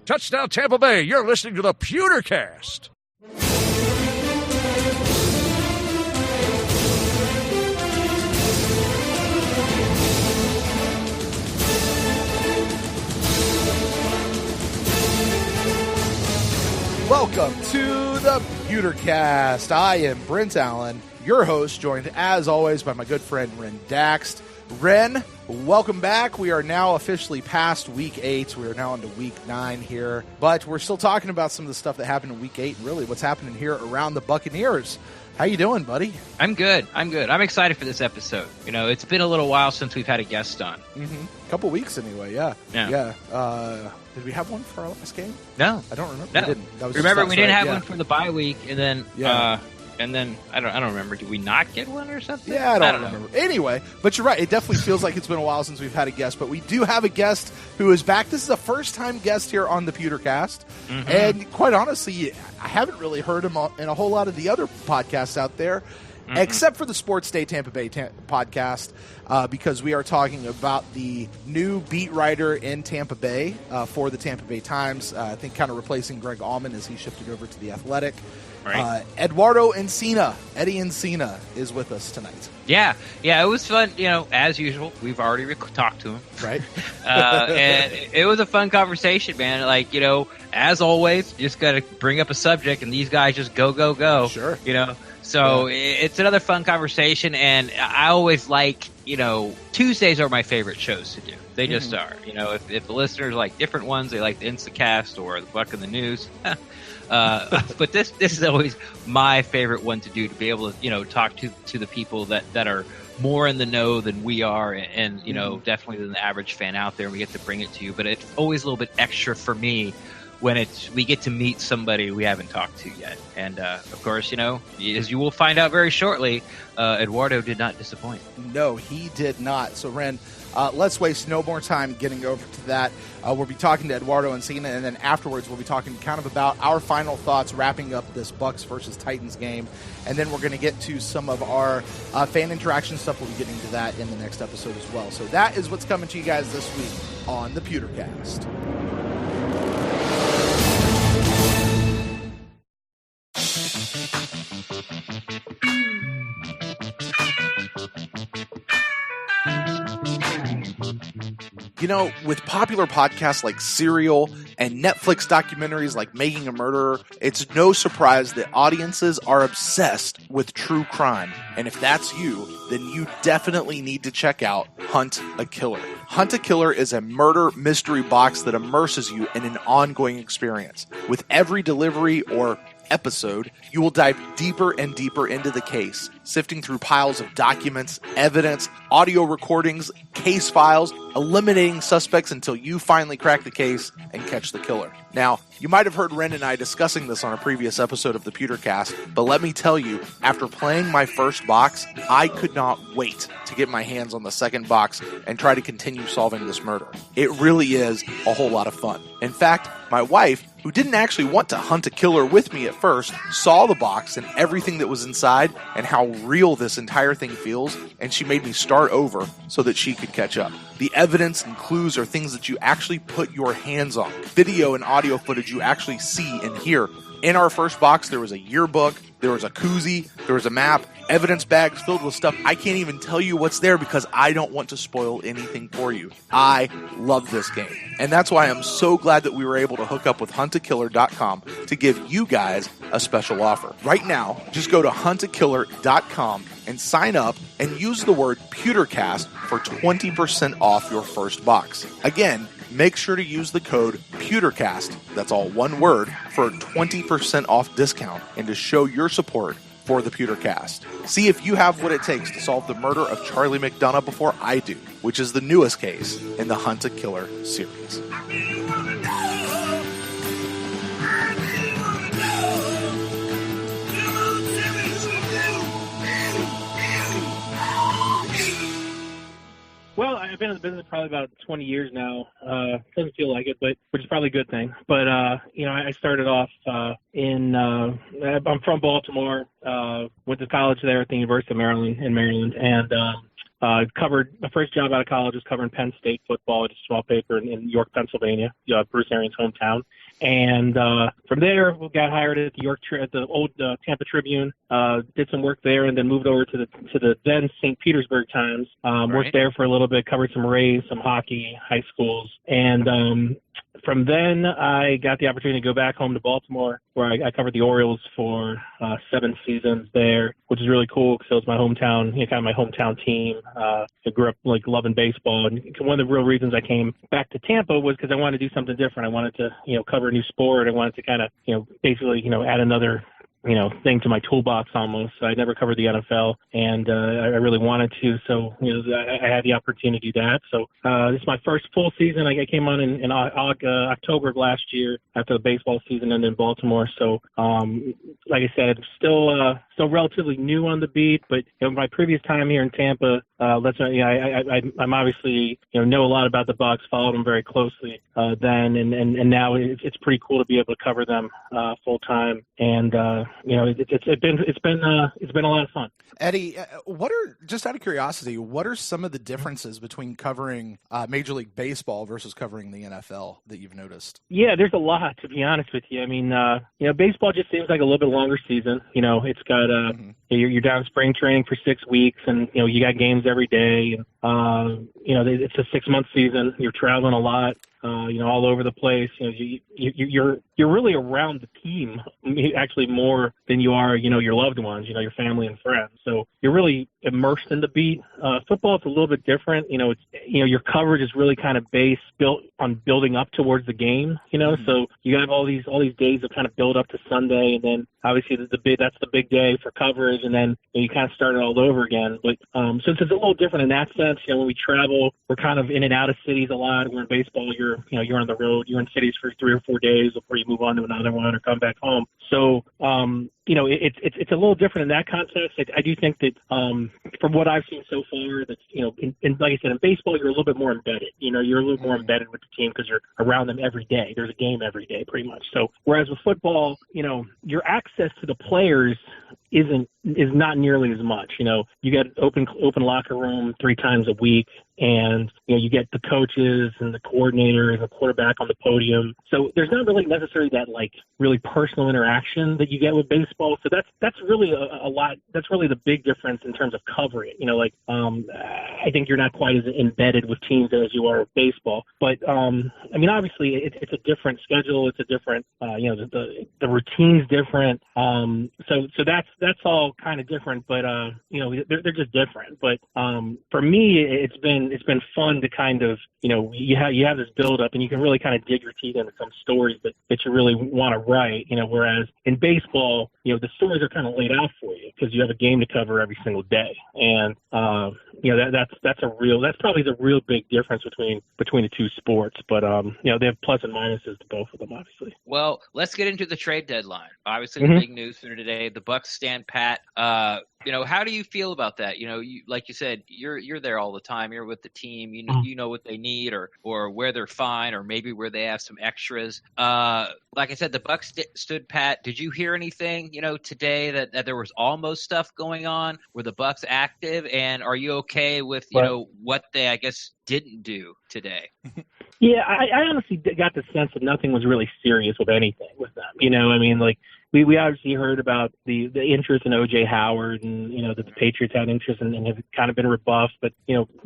Touchdown Tampa Bay, you're listening to the Pewtercast. Welcome to the Pewtercast. I am Brent Allen, your host, joined as always by my good friend Ren Daxt. Ren, welcome back. We are now officially past Week 8. We are now into Week 9 here, but we're still talking about some of the stuff that happened in Week 8 and really what's happening here around the Buccaneers. How you doing, buddy? I'm good. I'm excited for this episode. You know, it's been a little while since we've had a guest on. A couple weeks anyway, yeah. Did we have one for our last game? No. I don't remember. No. We didn't. That was Remember, just us, we didn't right? have one for the bye week, and then I don't remember. Did we not get one or something? Yeah, I don't remember. Anyway, but you're right. It definitely feels like it's been a while since we've had a guest, but we do have a guest who is back. This is a first-time guest here on the Pewtercast, and quite honestly, I haven't really heard him in a whole lot of the other podcasts out there, except for the Sports Day Tampa Bay podcast, because we are talking about the new beat writer in Tampa Bay for the Tampa Bay Times, I think kind of replacing Greg Allman as he shifted over to The Athletic. Right. Eduardo Encina, Eddie Encina, is with us tonight. Yeah, it was fun. You know, as usual, we've already talked to him. Right. And it was a fun conversation, man. Like, you know, as always, just got to bring up a subject, and these guys just go. Sure. You know, so it's another fun conversation, and I always like, you know, Tuesdays are my favorite shows to do. They just are. You know, if the listeners like different ones, they like the Instacast or the Buck in the News. But this is always my favorite one to do, to be able to, you know, talk to the people that are more in the know than we are, and you know, definitely than the average fan out there. We get to bring it to you, but it's always a little bit extra for me when we get to meet somebody we haven't talked to yet. And of course, you know, as you will find out very shortly, Eduardo did not disappoint. No, he did not. So, Ren, let's waste no more time getting over to that. We'll be talking to Eduardo Encina, and then afterwards we'll be talking kind of about our final thoughts, wrapping up this Bucs versus Titans game. And then we're going to get to some of our fan interaction stuff. We'll be getting to that in the next episode as well. So that is what's coming to you guys this week on the Pewtercast. You know, with popular podcasts like Serial and Netflix documentaries like Making a Murderer, it's no surprise that audiences are obsessed with true crime. And if that's you, then you definitely need to check out Hunt a Killer. Hunt a Killer is a murder mystery box that immerses you in an ongoing experience. With every delivery or episode, you will dive deeper and deeper into the case, sifting through piles of documents, evidence, audio recordings, case files, eliminating suspects until you finally crack the case and catch the killer. Now, you might have heard Ren and I discussing this on a previous episode of the Pewtercast, but let me tell you, after playing my first box, I could not wait to get my hands on the second box and try to continue solving this murder. It really is a whole lot of fun. In fact, my wife, who didn't actually want to hunt a killer with me at first, saw the box and everything that was inside and how real this entire thing feels, and she made me start over so that she could catch up. The evidence and clues are things that you actually put your hands on. Video and audio footage you actually see and hear. In our first box, there was a yearbook, there was a koozie, there was a map, evidence bags filled with stuff. I can't even tell you what's there because I don't want to spoil anything for you. I love this game. And that's why I'm so glad that we were able to hook up with huntakiller.com to give you guys a special offer. Right now, just go to huntakiller.com and sign up and use the word Pewtercast for 20% off your first box. Again, make sure to use the code Pewtercast, that's all one word, for a 20% off discount and to show your support for the Pewtercast. See if you have what it takes to solve the murder of Charlie McDonough before I do, which is the newest case in the Hunt a Killer series. Well, I've been in the business probably about 20 years now. Doesn't feel like it, but which is probably a good thing. But you know, I started off I'm from Baltimore. Went to college there at the University of Maryland in Maryland, and Covered my first job out of college was covering Penn State football at a small paper in York, Pennsylvania, Bruce Arians' hometown. And from there, we got hired at the old Tampa Tribune. Did some work there, and then moved over to the then St. Petersburg Times. Worked there for a little bit, covered some Rays, some hockey, high schools, and from then I got the opportunity to go back home to Baltimore, where I covered the Orioles for 7 seasons there, which is really cool because it was my hometown, kind of my hometown team. I grew up like loving baseball, and one of the real reasons I came back to Tampa was because I wanted to do something different. I wanted to, cover a new sport. I wanted to kind of, basically, add another thing to my toolbox almost. So I never covered the NFL, and I really wanted to. So, I had the opportunity to do that. So this is my first full season. I came on in October of last year after the baseball season ended in Baltimore. So, like I said, still relatively new on the beat, but my previous time here in Tampa, I'm obviously know a lot about the Bucs, followed them very closely then, and now it's pretty cool to be able to cover them full time, and it's been a lot of fun. Eddie, just out of curiosity, what are some of the differences between covering Major League Baseball versus covering the NFL that you've noticed? Yeah, there's a lot, to be honest with you. I mean, baseball just seems like a little bit longer season. It's got you're down spring training for 6 weeks, and you got games every day, and it's a 6-month season. You're traveling a lot. All over the place. You're really around the team actually more than you are, your loved ones, your family and friends. So you're really immersed in the beat. Football, it's a little bit different. It's, your coverage is really kind of built on building up towards the game, so you have all these days of kind of build up to Sunday, and then obviously that's the big day for coverage, and then you kind of start it all over again. But so it's a little different in that sense. When we travel, we're kind of in and out of cities a lot. Where in baseball, you're on the road, you're in cities for 3 or 4 days before you move on to another one or come back home. So, it's a little different in that context. I do think that, from what I've seen so far, that, like I said, in baseball, you're a little bit more embedded. You're a little more embedded with the team because you're around them every day. There's a game every day, pretty much. So, whereas with football, your access to the players is not nearly as much. You get open locker room 3 times a week, and you get the coaches and the coordinator and the quarterback on the podium. So there's not really necessarily that really personal interaction that you get with baseball. So that's really a lot. That's really the big difference in terms of covering it. I think you're not quite as embedded with teams as you are with baseball. But obviously it's a different schedule. It's a different the routine's different. So that's all kind of different. But they're just different. But for me, it's been fun to kind of you have this build up, and you can really kind of dig your teeth into some stories that you really want to write. Whereas in baseball, the stories are kind of laid out for you because you have a game to cover every single day, and that's probably the real big difference between the two sports. But they have plus and minuses to both of them, obviously. Well, let's get into the trade deadline. Obviously, the big news for today: the Bucs stand pat. How do you feel about that? Like you said, you're there all the time. You're with the team. You know what they need, or where they're fine, or maybe where they have some extras. Like I said, the Bucs stood pat. Did you hear anything, today that there was almost stuff going on? Were the Bucs active, and are you okay with what they, I guess, didn't do today? Yeah, I honestly got the sense that nothing was really serious with anything with them. We obviously heard about the interest in O.J. Howard, and that the Patriots had interest and have kind of been rebuffed. But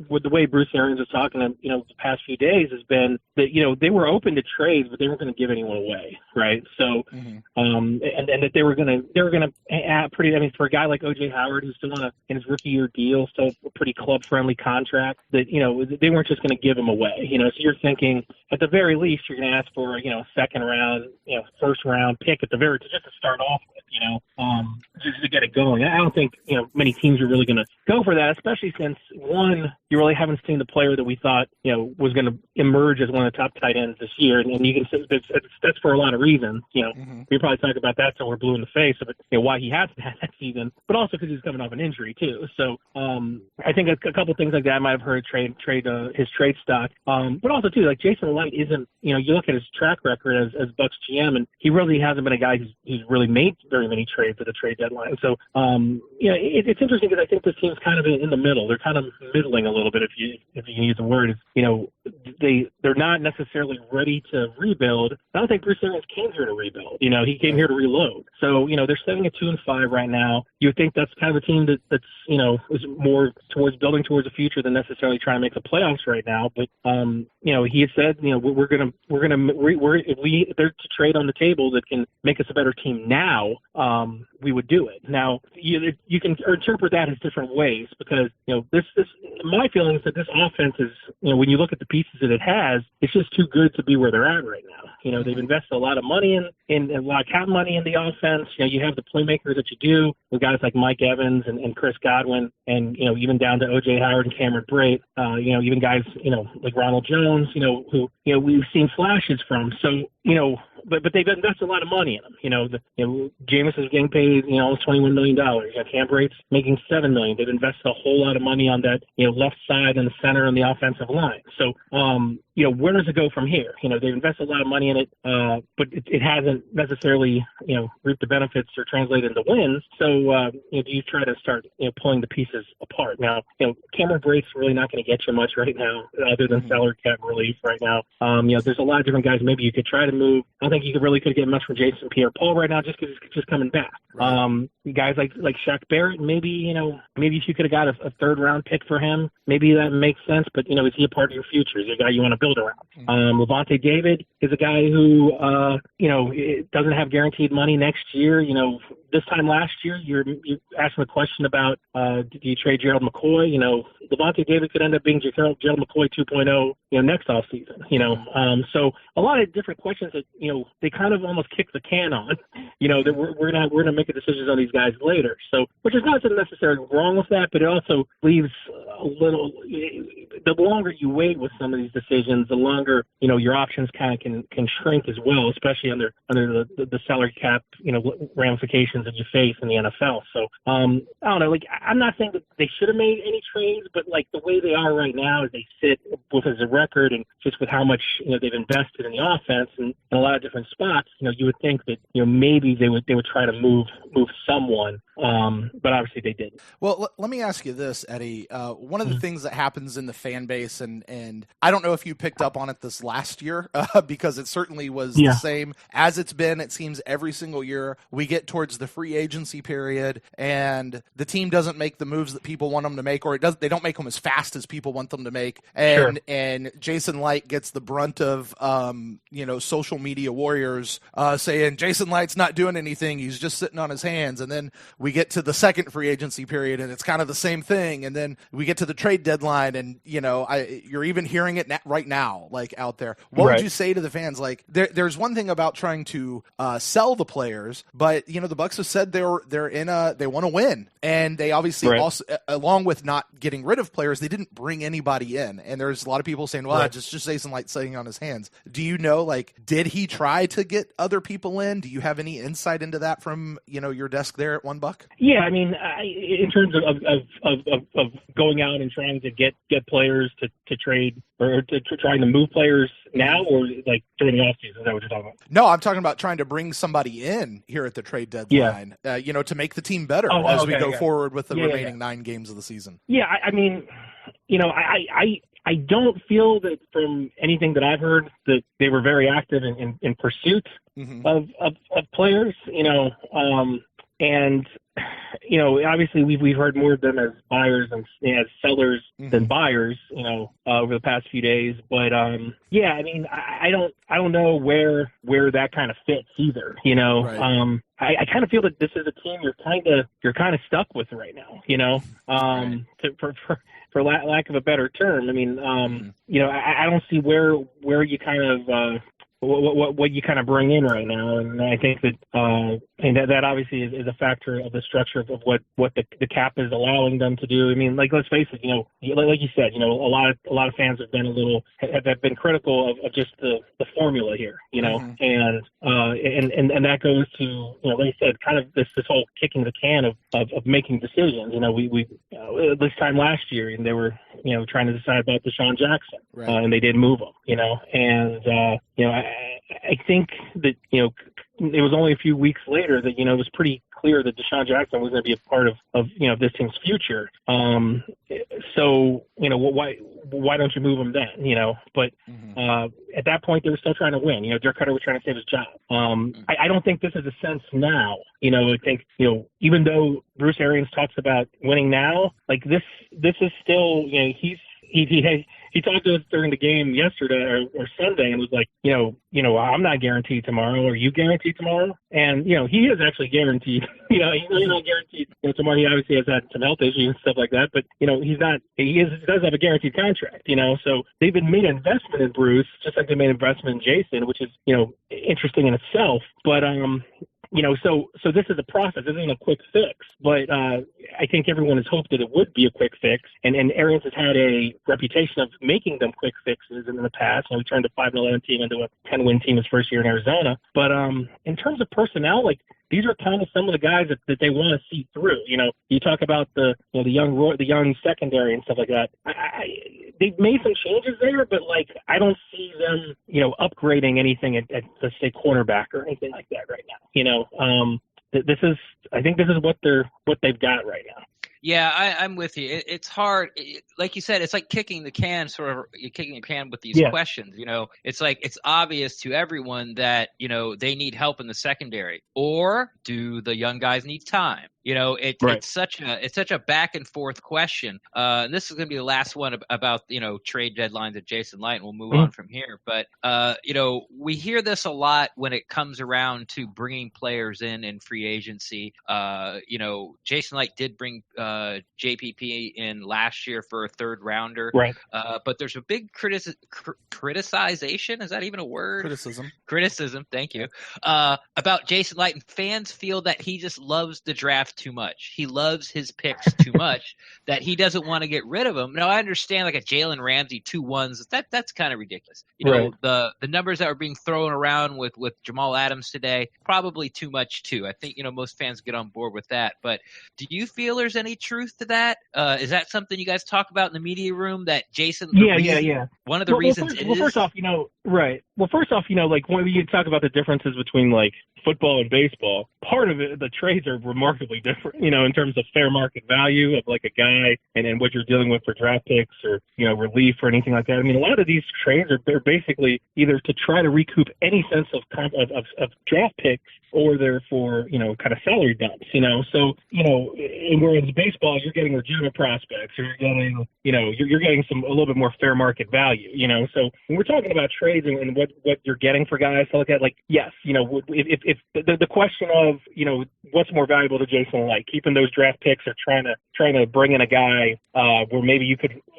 with the way Bruce Arians was talking, the past few days has been that they were open to trades, but they weren't going to give anyone away, right? So, and that they were going to add pretty. I mean, for a guy like O.J. Howard who's still in his rookie year deal, still a pretty club friendly contract, that they weren't just going to give him away. So you're thinking at the very least you're going to ask for second round, first round pick at the very just to start off with, just to get it going. I don't think, many teams are really going to go for that, especially since, one, you really haven't seen the player that we thought, was going to emerge as one of the top tight ends this year. And you can say that's for a lot of reasons. We probably talk about that till we're blue in the face of it, why he hasn't had that season, but also because he's coming off an injury too. So I think a couple things like that might have hurt his trade stock. But also too, like Jason Licht isn't, you look at his track record as Bucs GM, and he really hasn't been a guy who's really made very many trades at the trade deadline. deadline. So, it's interesting because I think this team's kind of in the middle. They're kind of middling a little bit, if you can use the word. They're not necessarily ready to rebuild. I don't think Bruce Arians came here to rebuild. He came here to reload. So, they're sitting at 2-5 right now. You would think that's kind of a team that's is more towards building towards the future than necessarily trying to make the playoffs right now. But he had said, if there's a trade on the table that can make us a better team now, we would do it. Now, you can interpret that as different ways because, my feeling is that this offense is, when you look at the pieces that it has, it's just too good to be where they're at right now. They've invested a lot of money in a lot of cap money in the offense. You have the playmakers that you do with guys like Mike Evans and Chris Godwin and, even down to O.J. Howard and Cameron Brate, even guys, like Ronald Jones, who, we've seen flashes from. So, but they've invested a lot of money in them. Jameis is getting paid, almost $21 million. Cam Brate's making $7 million. They've invested a whole lot of money on that, left side and the center and the offensive line. So, where does it go from here? They've invested a lot of money in it, but it hasn't necessarily, reaped the benefits or translated into wins. So, do you try to start, pulling the pieces apart? Now, Cameron Brate's really not going to get you much right now, other than salary cap relief right now. There's a lot of different guys maybe you could try to move. I don't think you could get much from Jason Pierre-Paul right now just because he's just coming back. Right. Guys like Shaq Barrett, maybe if you could have got a third-round pick for him, maybe that makes sense. But, is he a part of your future? Is he a guy you want to build around? Mm-hmm. Levante David is a guy who, doesn't have guaranteed money next year. This time last year, you're asking the question about, do you trade Gerald McCoy? Levante David could end up being Gerald McCoy 2.0, next offseason, so a lot of different questions that, they kind of almost kick the can on, that we're going to make a decision on these guys later. So, which is not necessarily wrong with that, but it also leaves a little, the longer you wait with some of these decisions, the longer, your options kind of can shrink as well, especially under the salary cap, ramifications that you face in the NFL. So, I don't know, I'm not saying that they should have made any trades, but the way they are right now as they sit with as a record and just with how much, they've invested in the offense and in a lot of different spots, you would think that, maybe they would try to move someone. But obviously they didn't. Well, let me ask you this, Eddie. One of the things that happens in the fan base, and I don't know if you picked up on it this last year, because it certainly was the same as it's been. It seems every single year we get towards the free agency period, and the team doesn't make the moves that people want them to make, or they don't make them as fast as people want them to make. And Jason Licht gets the brunt of social media warriors saying Jason Light's not doing anything. He's just sitting on his hands. And then we get to the second free agency period, and it's kind of the same thing. And then we get to the trade deadline, and you're even hearing it right now, out there. What would you say to the fans? There's one thing about trying to sell the players, but the Bucs have said they want to win, and they obviously also, along with not getting rid of players, they didn't bring anybody in. And there's a lot of people saying, well, just Jason Licht sitting on his hands. Do you know, did he try to get other people in? Do you have any insight into that from your desk there at One Buck? Yeah, I mean, in terms of going out and trying to get players to trade or to trying to move players now, or during the offseason, is that what you're talking about? No, I'm talking about trying to bring somebody in here at the trade deadline, to make the team better as we go forward with the remaining 9 games of the season. Yeah, I mean, I don't feel that from anything that I've heard that they were very active in pursuit of players, and obviously we've heard more of them as buyers and as sellers than buyers, over the past few days. But I mean, I don't know where that kind of fits either. Right. I kind of feel that this is a team you're kind of stuck with right now. For lack of a better term. I mean, I don't see where you kind of what you kind of bring in right now, and I think that and that obviously is a factor of the structure of what the cap is allowing them to do. I mean, let's face it, like you said, a lot of fans have been critical of just the formula here, and that goes to like I said, kind of this whole kicking the can of making decisions. We this time last year, and they were trying to decide about Deshaun Jackson, and they did move him, I think that it was only a few weeks later that it was pretty clear that Deshaun Jackson was going to be a part of this team's future. So, why don't you move him then, But at that point, they were still trying to win. Dirk Cutter was trying to save his job. I don't think this is a sense now. I think, even though Bruce Arians talks about winning now, like this is still, he talked to us during the game yesterday or Sunday and was like, I'm not guaranteed tomorrow. Are you guaranteed tomorrow? And, he is actually guaranteed. He's not guaranteed tomorrow. He obviously has had some health issues and stuff like that, but, he does have a guaranteed contract, So they've been made an investment in Bruce, just like they made an investment in Jason, which is, interesting in itself. But, so this is a process. This isn't a quick fix, but I think everyone has hoped that it would be a quick fix. And Arians has had a reputation of making them quick fixes in the past. He turned a 5-11 team into a 10-win team his first year in Arizona. But in terms of personnel, these are kind of some of the guys that they want to see through. You talk about the young secondary and stuff like that. They've made some changes there, but I don't see them upgrading anything at let's say cornerback or anything like that right now. I think this is what they've got right now. Yeah, I'm with you. It's hard. Like you said, it's like kicking the can, you're kicking the can with these questions. It's like it's obvious to everyone that, they need help in the secondary. Or do the young guys need time? It's such a back and forth question. And this is going to be the last one about, trade deadlines at Jason Licht, and we'll move on from here. But, we hear this a lot when it comes around to bringing players in free agency. Jason Licht did bring JPP in last year for a third rounder. Right. But there's a big criticization. Is that even a word? Criticism. Thank you. About Jason Licht, and fans feel that he just loves the draft too much. He loves his picks too much that he doesn't want to get rid of them. Now I understand like a Jalen Ramsey 2-1s. That's kind of ridiculous. The numbers that were being thrown around with Jamal Adams today, probably too much too. I think most fans get on board with that. But do you feel there's any truth to that? Is that something you guys talk about in the media room that Jason? Yeah. One of the reasons first off, right. Well, first off, when you talk about the differences between football and baseball, part of it, the trades are remarkably different, in terms of fair market value of a guy and what you're dealing with for draft picks or, relief or anything like that. I mean, a lot of these trades they're basically either to try to recoup any sense of draft picks or they're for, kind of salary dumps, So, whereas baseball, you're getting legitimate prospects or you're getting, you're getting a little bit more fair market value, So when we're talking about trades and what you're getting for guys to look at, yes, if the question of, what's more valuable to Jason Licht, keeping those draft picks or trying to bring in a guy where maybe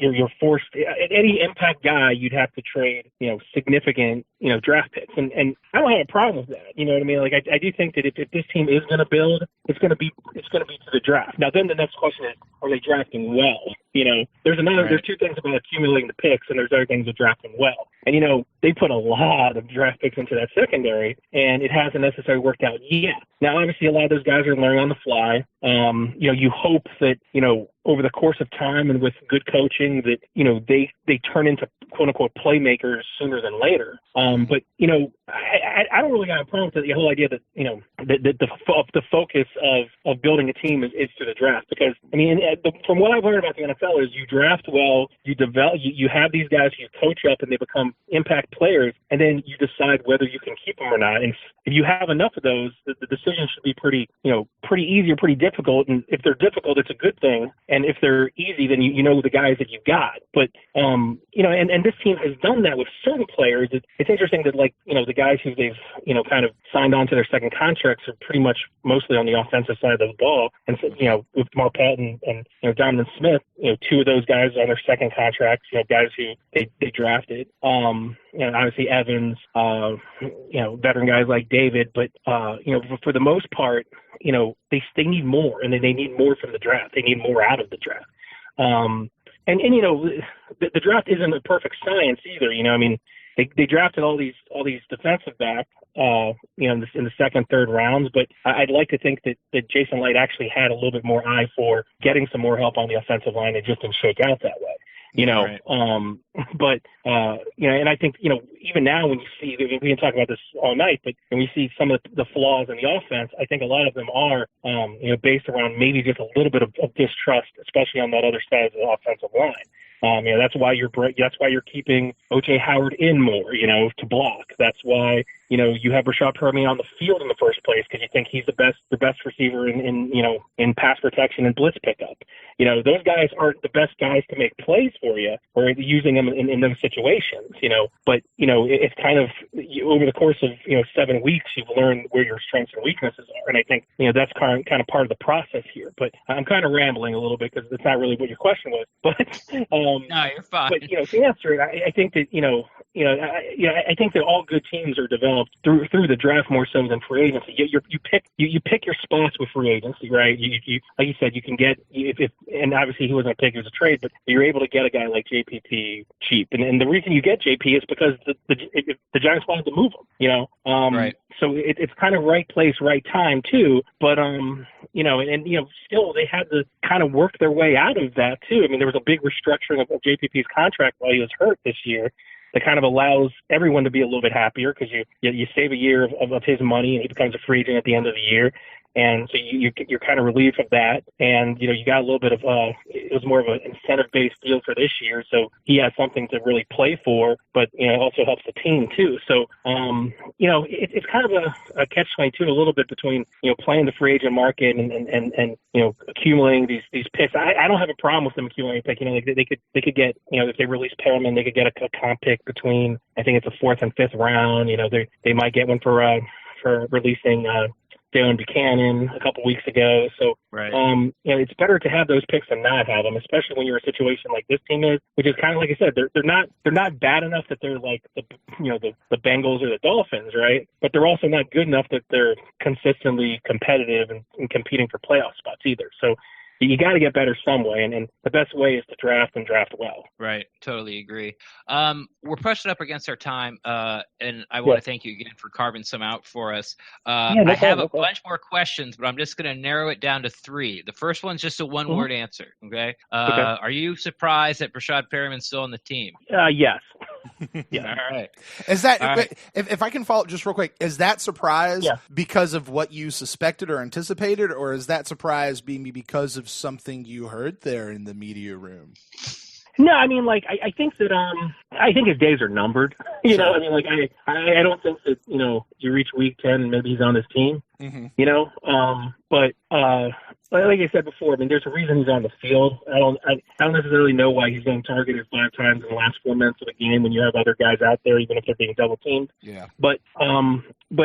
you're forced any impact guy, you'd have to trade, significant, draft picks. And I don't have a problem with that. You know what I mean? I do think that if this team is going to build, it's going to be to the draft. Now, then the next question is, are they drafting well? There's two things about accumulating the picks and there's other things with drafting well. And, they put a lot of draft picks into that secondary and it hasn't necessarily worked out yet. Now, obviously, a lot of those guys are learning on the fly. You hope that, over the course of time and with good coaching that, they turn into quote unquote playmakers sooner than later. But, I don't really have a problem with the whole idea that, the focus of building a team is through the draft. Because, from what I've heard about the NFL is you draft well, you develop, you have these guys you coach up and they become impact players, and then you decide whether you can keep them or not. And if you have enough of those, the decision should be pretty easy or pretty difficult. And if they're difficult, it's a good thing. And if they're easy, then you know the guys that you've got. But, and this team has done that with certain players. It's interesting that, the guys who they've, kind of signed on to their second contracts are pretty much mostly on the offensive side of the ball. And, so, with Marpet and Donovan Smith, two of those guys on their second contracts, guys who they drafted. Obviously Evans, veteran guys like David. But, for the most part, they need more, and they need more from the draft. They need more out of the draft. The draft isn't a perfect science either. They drafted all these defensive backs, in the second, third rounds. But I'd like to think that Jason Licht actually had a little bit more eye for getting some more help on the offensive line. It just didn't shake out that way. you know. Right. But you know, and I think, you know, even now when you see, we can talk about this all night, but when we see some of the flaws in the offense, I think a lot of them are, you know, based around maybe just a little bit of distrust, especially on that other side of the offensive line. You know, that's why you're keeping O.J. Howard in more, you know, to block. That's why, you know, you have Rashad Perriman on the field in the first place because you think he's the best receiver in pass protection and blitz pickup. You know, those guys aren't the best guys to make plays for you or using them in those situations, you know. But, you know, it's kind of over the course of, you know, 7 weeks, you've learned where your strengths and weaknesses are. And I think, you know, that's kind of part of the process here. But I'm kind of rambling a little bit because it's not really what your question was. But no, you're fine. But, you know, to answer it, I think that, I think that all good teams are developed through the draft more so than free agency. You pick your spots with free agency, right? You like you said, you can get if and obviously he wasn't a pick, it was a trade, but you're able to get a guy like JPP cheap, and the reason you get JP is because the Giants wanted to move him, you know. Right. So it's kind of right place, right time too. But you know, and you know, still they had to kind of work their way out of that too. I mean, there was a big restructuring of JPP's contract while he was hurt this year. That kind of allows everyone to be a little bit happier because you save a year of his money and he becomes a free agent at the end of the year. And so you're kind of relieved of that. And, you know, you got a little bit of it was more of an incentive-based deal for this year. So he has something to really play for, but, you know, it also helps the team too. So, you know, it's kind of a catch-22 a little bit between, you know, playing the free agent market and you know, accumulating these picks. I don't have a problem with them accumulating a pick. You know, like they could get, you know, if they release Perriman, they could get a comp pick between, I think it's the 4th and 5th round. You know, they might get one for releasing Dylan Buchanan a couple weeks ago. So, right. You know, it's better to have those picks than not have them, especially when you're in a situation like this team is, which is kind of like I said, they're not bad enough that they're like the Bengals or the Dolphins, right? But they're also not good enough that they're consistently competitive and competing for playoff spots either. So you got to get better some way, and the best way is to draft and draft well. Right, totally agree. We're pushing up against our time, and I want to thank you again for carving some out for us. I have a bunch more questions, but I'm just going to narrow it down to 3. The first one's just a one-word answer, okay? Are you surprised that Rashad Perriman's still on the team? Yes. Yeah. All right. Is that if I can follow up just real quick, is that surprise because of what you suspected or anticipated, or is that surprise being because of something you heard there in the media room? No, I mean, like, I think that I think his days are numbered. You know, I mean, like, I don't think that, you know, you reach week 10 and maybe he's on this team. Mm-hmm. You know, but like I said before, I mean, there's a reason he's on the field. I don't necessarily know why he's getting targeted 5 times in the last 4 minutes of the game when you have other guys out there, even if they're being double teamed. Yeah. But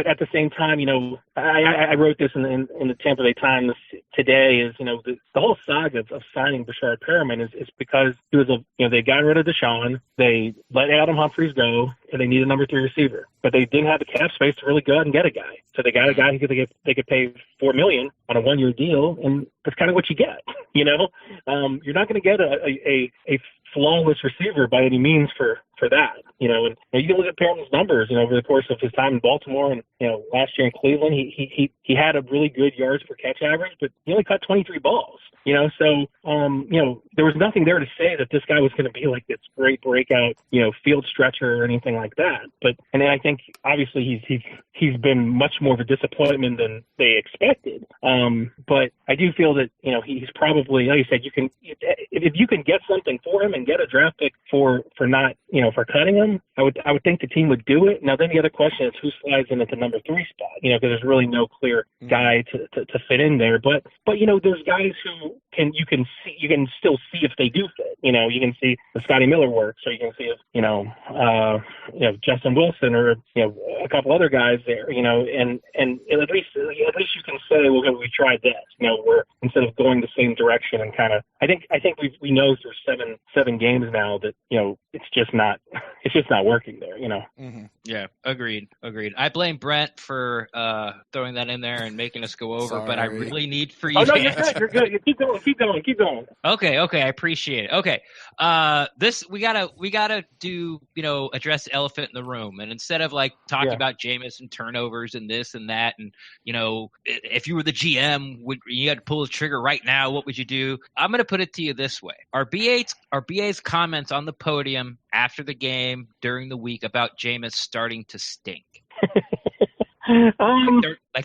at the same time, you know, I wrote this in the Tampa Bay Times today. Is, you know, the whole saga of signing Rashad Perriman is because he was they got rid of Deshaun, they let Adam Humphries go, and they need a number 3 receiver, but they didn't have the cap space to really go out and get a guy. So they got a guy who they could pay $4 million on a 1-year deal, and that's kind of what you get. You know, you're not going to get a flawless receiver by any means for that. You know, and you can look at Perriman's numbers, you know, over the course of his time in Baltimore and, you know, last year in Cleveland, he had a really good yards per catch average, but he only caught 23 balls. You know, so you know, there was nothing there to say that this guy was going to be like this great breakout, you know, field stretcher or anything like that. But and then I think obviously he's been much more of a disappointment than they expected. But I do feel that, you know, he's probably, like you said, if you can get something for him and get a draft pick for not, you know, for cutting him, I would think the team would do it. Now then the other question is who slides in at the number 3 spot, you know, because there's really no clear guy to fit in there. But you know, there's guys who you can still see if they do fit. You know, you can see if Scotty Miller works, or you can see if, you know, Justin Wilson, or, you know, a couple other guys there, you know, and at least you can say, well, we tried this, you know, we're, instead of going the same direction and kind of, I think we know through seven games now that, you know, it's just not it's just not working there, Yeah, agreed. I blame Brent for throwing that in there and making us go over, but I really need for you. Oh no, you're good. You keep going. Okay, I appreciate it. Okay, we gotta do address the elephant in the room, and instead of like talking about Jameis and turnovers and this and that, and if you were the GM, you had to pull the trigger right now, what would you do? I'm gonna put it to you this way: Are BA's comments on the podium after the game during the week about Jameis starting to stink?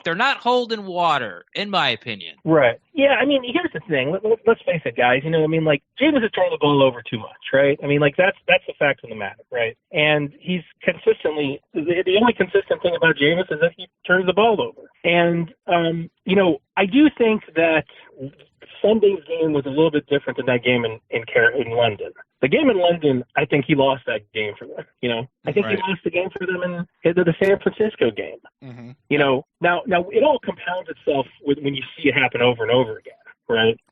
They're not holding water, in my opinion. Right. Yeah, I mean, here's the thing. Let's face it, guys. Jameis is turning the ball over too much, right? I mean, that's the fact of the matter, right? And he's consistently the only consistent thing about Jameis is that he turns the ball over. And I do think that Sunday's game was a little bit different than that game in London. The game in London, I think he lost that game for them. I think he lost the game for them in the San Francisco game. Mm-hmm. Now it all compounds itself when you see it happen over and over again.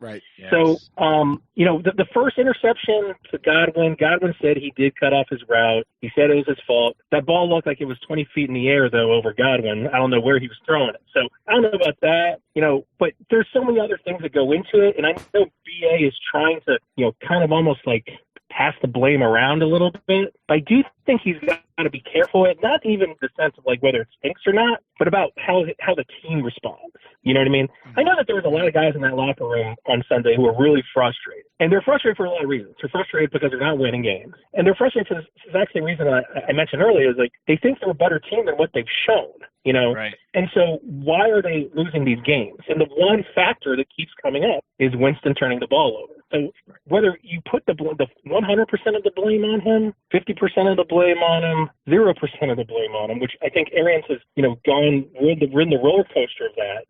Right. Yes. So, the first interception to Godwin said he did cut off his route. He said it was his fault. That ball looked like it was 20 feet in the air, though, over Godwin. I don't know where he was throwing it. So I don't know about that, but there's so many other things that go into it. And I know BA is trying to, kind of almost like pass the blame around a little bit. I do think he's got to be careful, not even the sense of like whether it stinks or not, but about how the team responds. You know what I mean? I know that there was a lot of guys in that locker room on Sunday who were really frustrated. And they're frustrated for a lot of reasons. They're frustrated because they're not winning games. And they're frustrated for the exact same reason I mentioned earlier, is like they think they're a better team than what they've shown. Right. And so why are they losing these games? And the one factor that keeps coming up is Winston turning the ball over. So whether you put the 100% of the blame on him, 50% of the blame on him, 0% of the blame on him, which I think Arians has, ridden the roller coaster of that,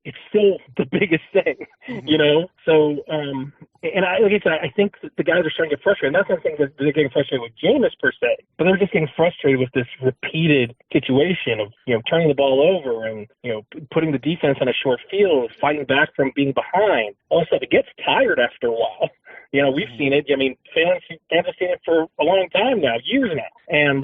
it's still the biggest thing, So, and I think that the guys are starting to get frustrated. And that's not saying that they're getting frustrated with Jameis per se, but they're just getting frustrated with this repeated situation of, turning the ball over and, putting the defense on a short field, fighting back from being behind. All this stuff, it gets tired after a while. We've seen it. I mean, fans have seen it for a long time now, years now. And,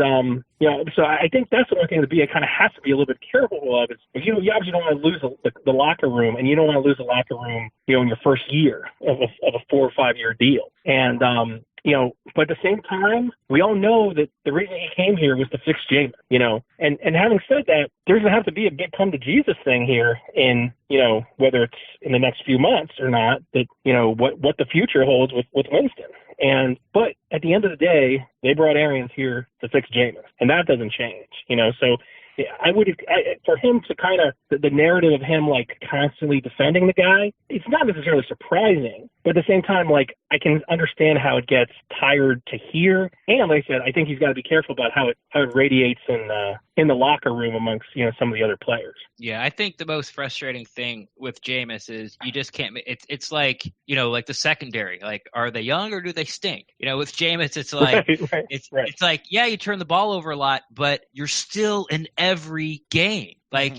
so I think that's the one thing the BA kind of has to be a little bit careful of is, you obviously don't want to lose the locker room, and you don't want to lose the locker room, in your first year of a 4 or 5 year deal. And, but at the same time, we all know that the reason he came here was to fix Jameis, and having said that, there's going to have to be a big come to Jesus thing here in, whether it's in the next few months or not, that, what the future holds with Winston. But at the end of the day, they brought Arians here to fix Jameis, and that doesn't change, so for him to kind of, the narrative of him like constantly defending the guy, it's not necessarily surprising, but at the same time, like I can understand how it gets tired to hear. And like I said, I think he's got to be careful about how it radiates in the locker room amongst, some of the other players. Yeah, I think the most frustrating thing with Jameis is you just can't. It's like like the secondary. Like, are they young or do they stink? With Jameis, it's like it's like you turn the ball over a lot, but you're still in every game. Like,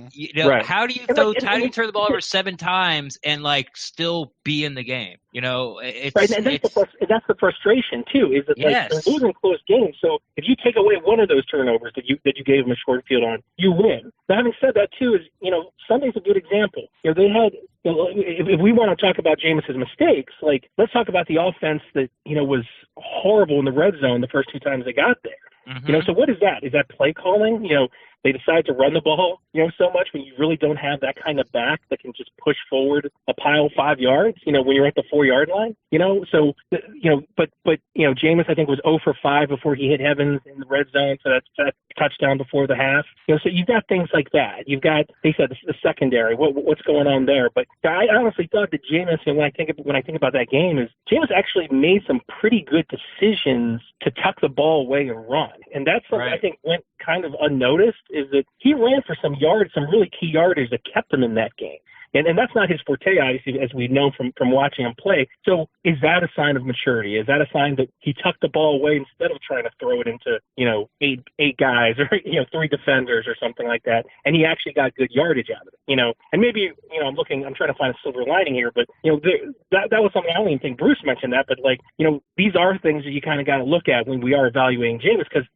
how do you turn the ball over 7 times and like still be in the game? It's right, and that's the frustration too. Is that like they're losing close games. So if you take away one of those turnovers that you gave them a short field on, you win. Now, having said that too, is Sunday's a good example. They had. If we want to talk about Jameis's mistakes, like let's talk about the offense that was horrible in the red zone the first 2 times they got there. Mm-hmm. So what is that? Is that play calling? They decide to run the ball, so much when you really don't have that kind of back that can just push forward a pile 5 yards, when you're at the 4-yard line, So, but Jameis, I think, was 0 for 5 before he hit Evans in the red zone. So that's that touchdown before the half. So you've got things like that. You've got, they said, the secondary, what's going on there. But I honestly thought that Jameis, and when I think about that game, is Jameis actually made some pretty good decisions to tuck the ball away and run. And that's something I think went kind of unnoticed, is that he ran for some yards, some really key yardage that kept him in that game. and that's not his forte, obviously, as we've known from watching him play. So is that a sign of maturity? Is that a sign that he tucked the ball away instead of trying to throw it into, eight guys or, 3 defenders or something like that, and he actually got good yardage out of it, and maybe, I'm trying to find a silver lining here, but, that was something, I don't even think Bruce mentioned that, but these are things that you kind of got to look at when we are evaluating Jameis, because,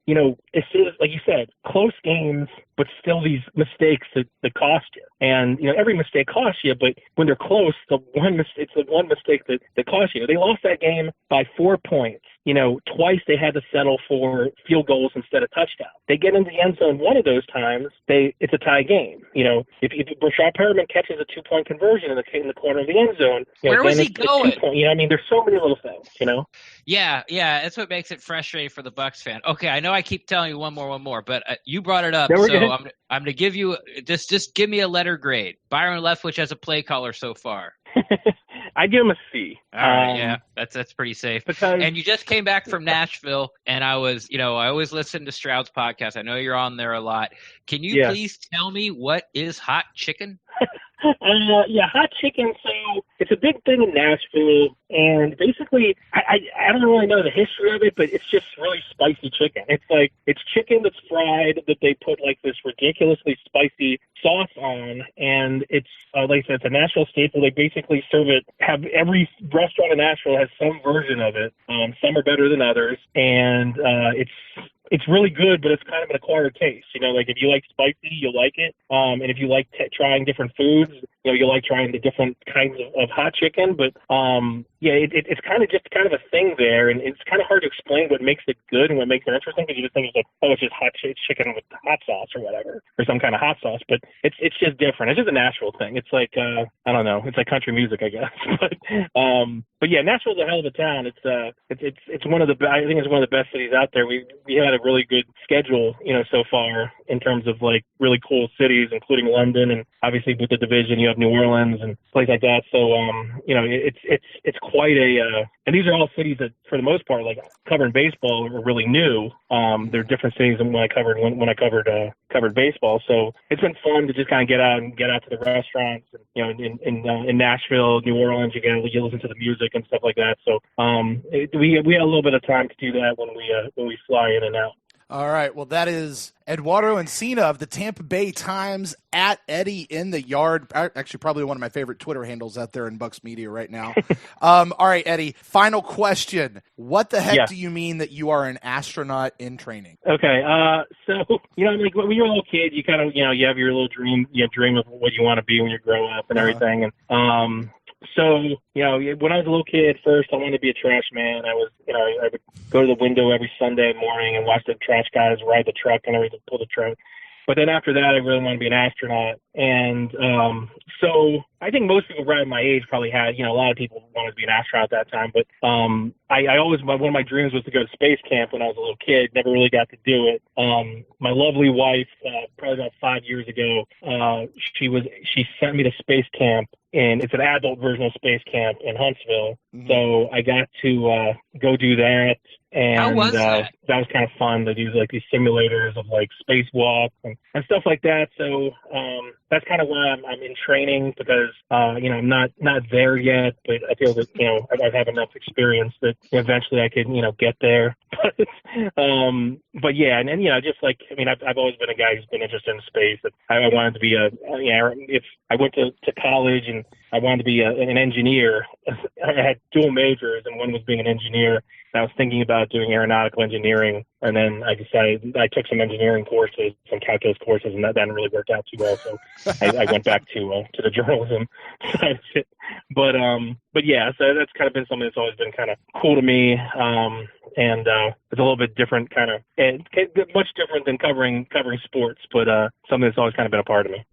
as soon as, like you said, close games, but still these mistakes that cost you. And, every mistake costs you, but when they're close, it's the one mistake that costs you. They lost that game by 4 points. Twice they had to settle for field goals instead of touchdowns. They get into the end zone one of those times, it's a tie game. If Brashad Perriman catches a 2-point conversion in the corner of the end zone, where was he going? There's so many little things, Yeah, that's what makes it frustrating for the Bucs fan. Okay, I know I keep telling you one more, but you brought it up, no, so I'm going to give you just give me a letter grade. Byron Leftwich as a play caller so far. I give him a C. All right, yeah, that's pretty safe. And you just came back from Nashville, and I always listen to Stroud's podcast. I know you're on there a lot. Can you please tell me what is hot chicken? Hot chicken. So it's a big thing in Nashville, and basically, I don't really know the history of it, but it's just really spicy chicken. It's chicken that's fried that they put this ridiculously spicy sauce on, and it's like I said, it's a Nashville staple. They basically serve it. Have every restaurant in Nashville has some version of it. Some are better than others, and it's really good, but it's kind of an acquired taste. If you like spicy, you'll like it. And if you like trying different foods, you'll like trying the different kinds of hot chicken. But it's kind of a thing there, and it's kind of hard to explain what makes it good and what makes it interesting, because you just think it's just hot chicken with hot sauce or whatever, or some kind of hot sauce. But it's just different. It's just a Nashville thing. It's I don't know. It's like country music, I guess. But yeah, Nashville's a hell of a town. It's one of the I think it's one of the best cities out there. We had a really good schedule, so far in terms of really cool cities, including London, and obviously with the division you have New Orleans and places like that. So it's quite a and these are all cities that for the most part, covering baseball, are really new. They're different cities than when I covered covered baseball. So it's been fun to just kind of get out to the restaurants. And, in Nashville, New Orleans, you listen to the music and stuff like that. So we had a little bit of time to do that when we fly in and out. All right. Well, that is Eduardo Encina of the Tampa Bay Times, at Eddie in the Yard. Actually, probably one of my favorite Twitter handles out there in Bucs media right now. All right, Eddie, final question. What the heck do you mean that you are an astronaut in training? Okay. So, when you're a little kid, you kind of, you have your little dream, dream of what you want to be when you grow up and everything. And, so, when I was a little kid, first I wanted to be a trash man. I would go to the window every Sunday morning and watch the trash guys ride the truck and everything, pull the truck. But then after that, I really wanted to be an astronaut. And so I think most people around my age probably had, a lot of people wanted to be an astronaut at that time. But I always, one of my dreams was to go to space camp when I was a little kid. Never really got to do it. My lovely wife, probably about 5 years ago, she sent me to space camp. And it's an adult version of space camp in Huntsville. Mm-hmm. So I got to go do that. And how was that? That was kind of fun to do these simulators of spacewalks and stuff like that. So that's kind of why I'm in training, because I'm not there yet, but I feel that I have enough experience that eventually I could get there. But yeah, and just I've always been a guy who's been interested in space. I wanted to be if I went to college and I wanted to be an engineer. I had dual majors, and one was being an engineer. And I was thinking about doing aeronautical engineering, and then I decided I took some engineering courses, some calculus courses, and that didn't really work out too well. So I went back to the journalism side of it. But yeah, so that's kind of been something that's always been kind of cool to me. And it's a little bit different, much different than covering sports, but something that's always kind of been a part of me.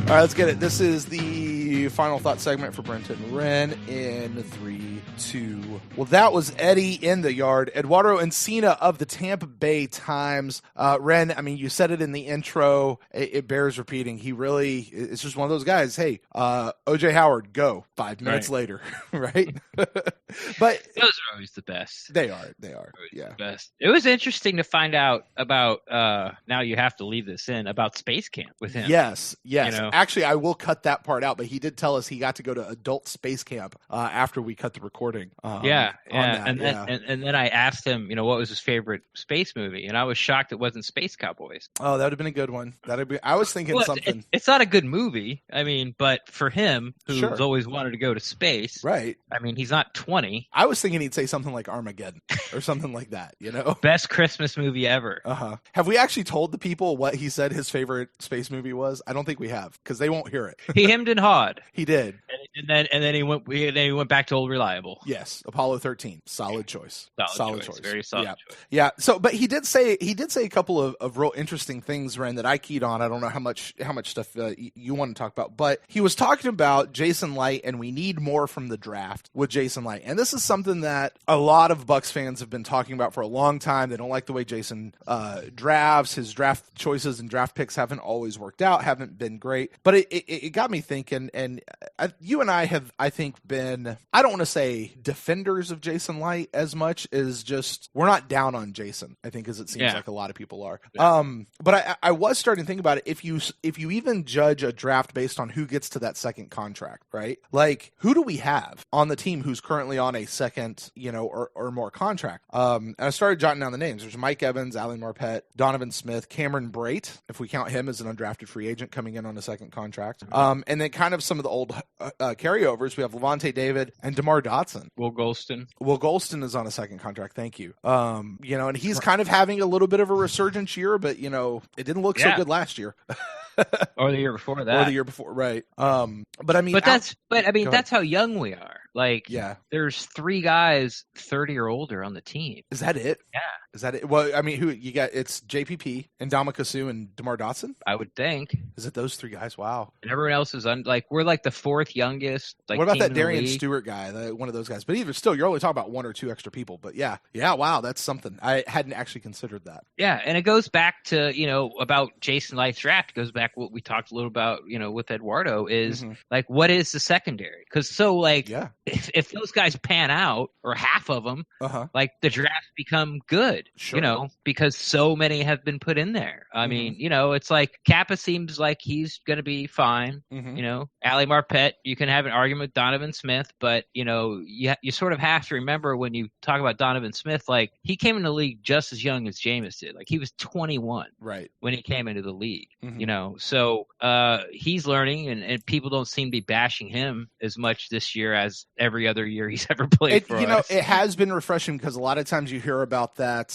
All right, let's get it. This is the final thought segment for Brenton Wren in 3, 2. Well, that was Eddie in the yard. Eduardo Encina of the Tampa Bay Times. Wren, I mean, you said it in the intro. It bears repeating. It's just one of those guys. Hey, O.J. Howard, go. 5 minutes later, right? But those are always the best. They are. Yeah. The best. It was interesting to find out about, now you have to leave this in, about Space Camp with him. Yes. You know? Actually, I will cut that part out, but he did tell us he got to go to adult space camp after we cut the recording. And then I asked him, what was his favorite space movie, and I was shocked it wasn't Space Cowboys. Oh, that would have been a good one. I was thinking something. It's not a good movie. I mean, but for him, who's Sure. always wanted to go to space, right? I mean, he's not 20. I was thinking he'd say something like Armageddon or something like that. Best Christmas movie ever. Have we actually told the people what he said his favorite space movie was? I don't think we have, because they won't hear it. He hemmed and hawed. He did, and then he went back to Old Reliable. Yes, Apollo 13. Solid choice. Solid choice. Very solid choice. Yeah. So, but he did say a couple of real interesting things, Ren, that I keyed on. I don't know how much stuff you want to talk about, but he was talking about Jason Licht, and we need more from the draft with Jason Licht. And this is something that a lot of Bucs fans have been talking about for a long time. They don't like the way Jason drafts. His draft choices and draft picks haven't always worked out, haven't been great. But it got me thinking, and you and I have, I think, been, I don't want to say defenders of Jason Licht as much as just, we're not down on Jason, I think, as it seems like a lot of people are. Yeah. But I was starting to think about it. If you even judge a draft based on who gets to that second contract, right? Like, who do we have on the team who's currently on a second, or more contract? And I started jotting down the names. There's Mike Evans, Ali Marpet, Donovan Smith, Cameron Brate, if we count him as an undrafted free agent coming in on a second contract. And then kind of some of the old carryovers. We have Levante David and DeMar Dotson. Will Golston is on a second contract. Thank you. And he's kind of having a little bit of a resurgence year, but it didn't look so good last year. Or the year before that. Or the year before, right. But I mean, that's how young we are. Like, yeah, there's 3 guys 30 or older on the team. Is that it? Yeah. Is that it? Well, I mean, who you got? It's JPP and Ndamukong Suh and DeMar Dotson? I would think. Is it those 3 guys? Wow. And everyone else is we're like the 4th youngest. Like, what about that Darian Stewart guy? One of those guys. But even still, you're only talking about 1 or 2 extra people. But yeah, wow, that's something. I hadn't actually considered that. Yeah, and it goes back to about Jason Light's draft. It goes back what we talked a little about with Eduardo is like, what is the secondary? Because if those guys pan out, or half of them, like, the drafts become good. Sure. Because so many have been put in there. I mean, it's like Kappa seems like he's going to be fine. Ali Marpet, you can have an argument with Donovan Smith, but you sort of have to remember when you talk about Donovan Smith, like, he came in the league just as young as Jameis did. Like, he was 21 right when he came into the league. So he's learning, and people don't seem to be bashing him as much this year as every other year he's ever played for us. It has been refreshing, because a lot of times you hear about that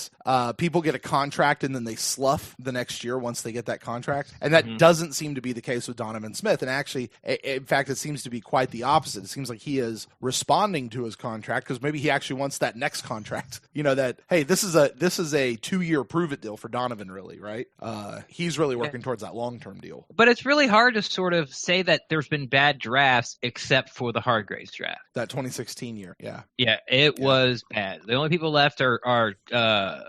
people get a contract and then they slough the next year once they get that contract, and that doesn't seem to be the case with Donovan Smith. And actually, in fact, it seems to be quite the opposite. It seems like he is responding to his contract, because maybe he actually wants that next contract. That, hey, this is a 2-year prove it deal for Donovan, really, right? He's really working towards that long-term deal. But it's really hard to sort of say that there's been bad drafts except for the Hargraves draft. That 2016 year, yeah. Yeah, it was bad. The only people left are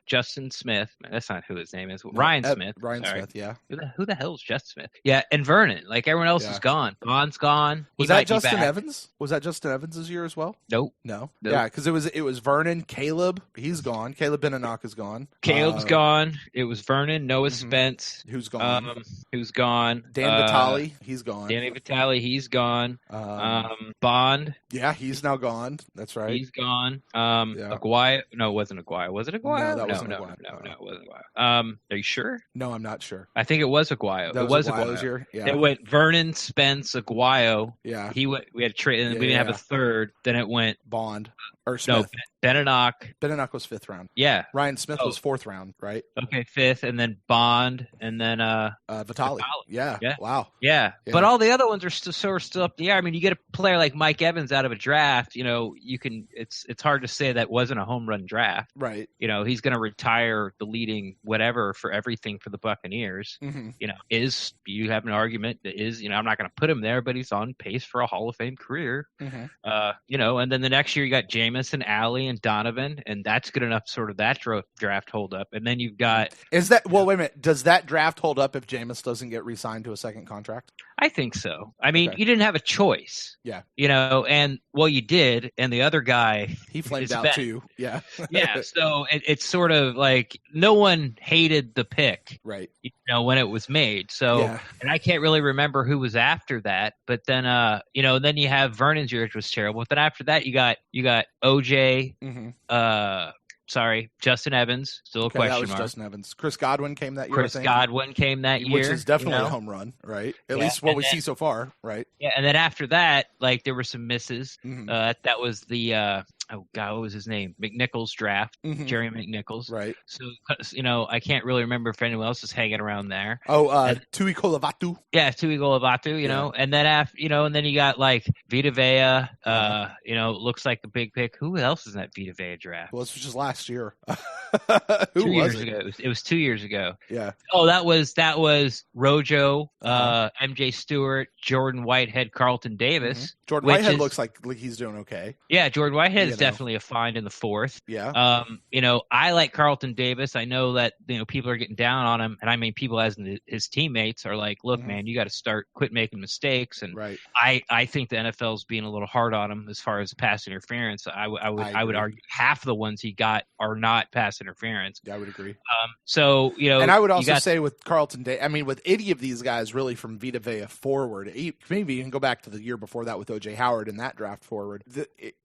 Justin Smith. That's not who his name is. Ryan Smith. Ryan Smith, yeah. Who the hell is Justin Smith? Yeah, and Vernon. Like, everyone else is gone. Bond's gone. Was that Justin Evans? Was that Justin Evans' year as well? Nope. No. Yeah, because it was Vernon, Caleb. He's gone. Caleb Beninaca's gone. Caleb's gone. It was Vernon, Noah Spence. Who's gone? Dan Vitale. He's gone. Danny Vitale. He's gone. Bond. Yeah, he's now gone. That's right. He's gone. Aguayo. No, it wasn't Aguayo. Was it Aguayo? No, that wasn't Aguayo. No, it wasn't Aguayo. Are you sure? No, I'm not sure. I think it was Aguayo. It was Aguayo's year. Yeah. It went Vernon, Spence, Aguayo. Yeah. We had a trade, and we didn't have a third. Then it went Bond. Or Smith. No, Beninock. Beninock was 5th round. Yeah. Ryan Smith was 4th round, right? Okay, 5th, and then Bond, and then Vitale. Yeah. Wow. Yeah. But all the other ones are still up in the air. I mean, you get a player like Mike Evans out of a draft, you can. It's hard to say that wasn't a home run draft. Right. He's going to retire the leading whatever for everything for the Buccaneers. Mm-hmm. You have an argument that is, I'm not going to put him there, but he's on pace for a Hall of Fame career. Mm-hmm. And then the next year you got Jameson, Alley, and Donovan, and that's good enough sort of that draft hold up. And then you've got wait a minute, does that draft hold up if Jameis doesn't get re-signed to a second contract? I think so. I mean, you didn't have a choice. Yeah. And you did, and the other guy he flamed out too. Yeah. Yeah. So it's sort of like no one hated the pick, right? When it was made. So, and I can't really remember who was after that, but then then you have Vernon's year, which was terrible. But then after that, you got OJ. Mm-hmm. Justin Evans, still a question that was mark. Justin Evans. Chris Godwin came that year. Chris Godwin came that year, which is definitely a home run, right? At least what we see so far, right? Yeah, and then after that, there were some misses. Mm-hmm. That was the what was his name? McNichols draft, mm-hmm. Jerry McNichols. Right. So I can't really remember if anyone else is hanging around there. Tui Kolavatu. Yeah, Tui Kolavatu. And then and then you got Vita Vea. Looks like the big pick. Who else is in that Vita Vea draft? Well, this was just last year. Who 2 years ago? It was 2 years ago. Yeah. Oh, that was Rojo, MJ Stewart, Jordan Whitehead, Carlton Davis. Mm-hmm. Jordan Whitehead looks like he's doing okay. Yeah, Jordan Whitehead is definitely a find in the 4th. Yeah. I like Carlton Davis. I know that people are getting down on him, and I mean people as his teammates are like, look, man, you got to quit making mistakes. And right. I think the NFL's being a little hard on him as far as pass interference. I would argue half the ones he got are not pass interference. Yeah, I would agree. And I would also say with Carlton Davis, I mean, with any of these guys really from Vita Vea forward, maybe you can go back to the year before that with O.J. Howard in that draft forward.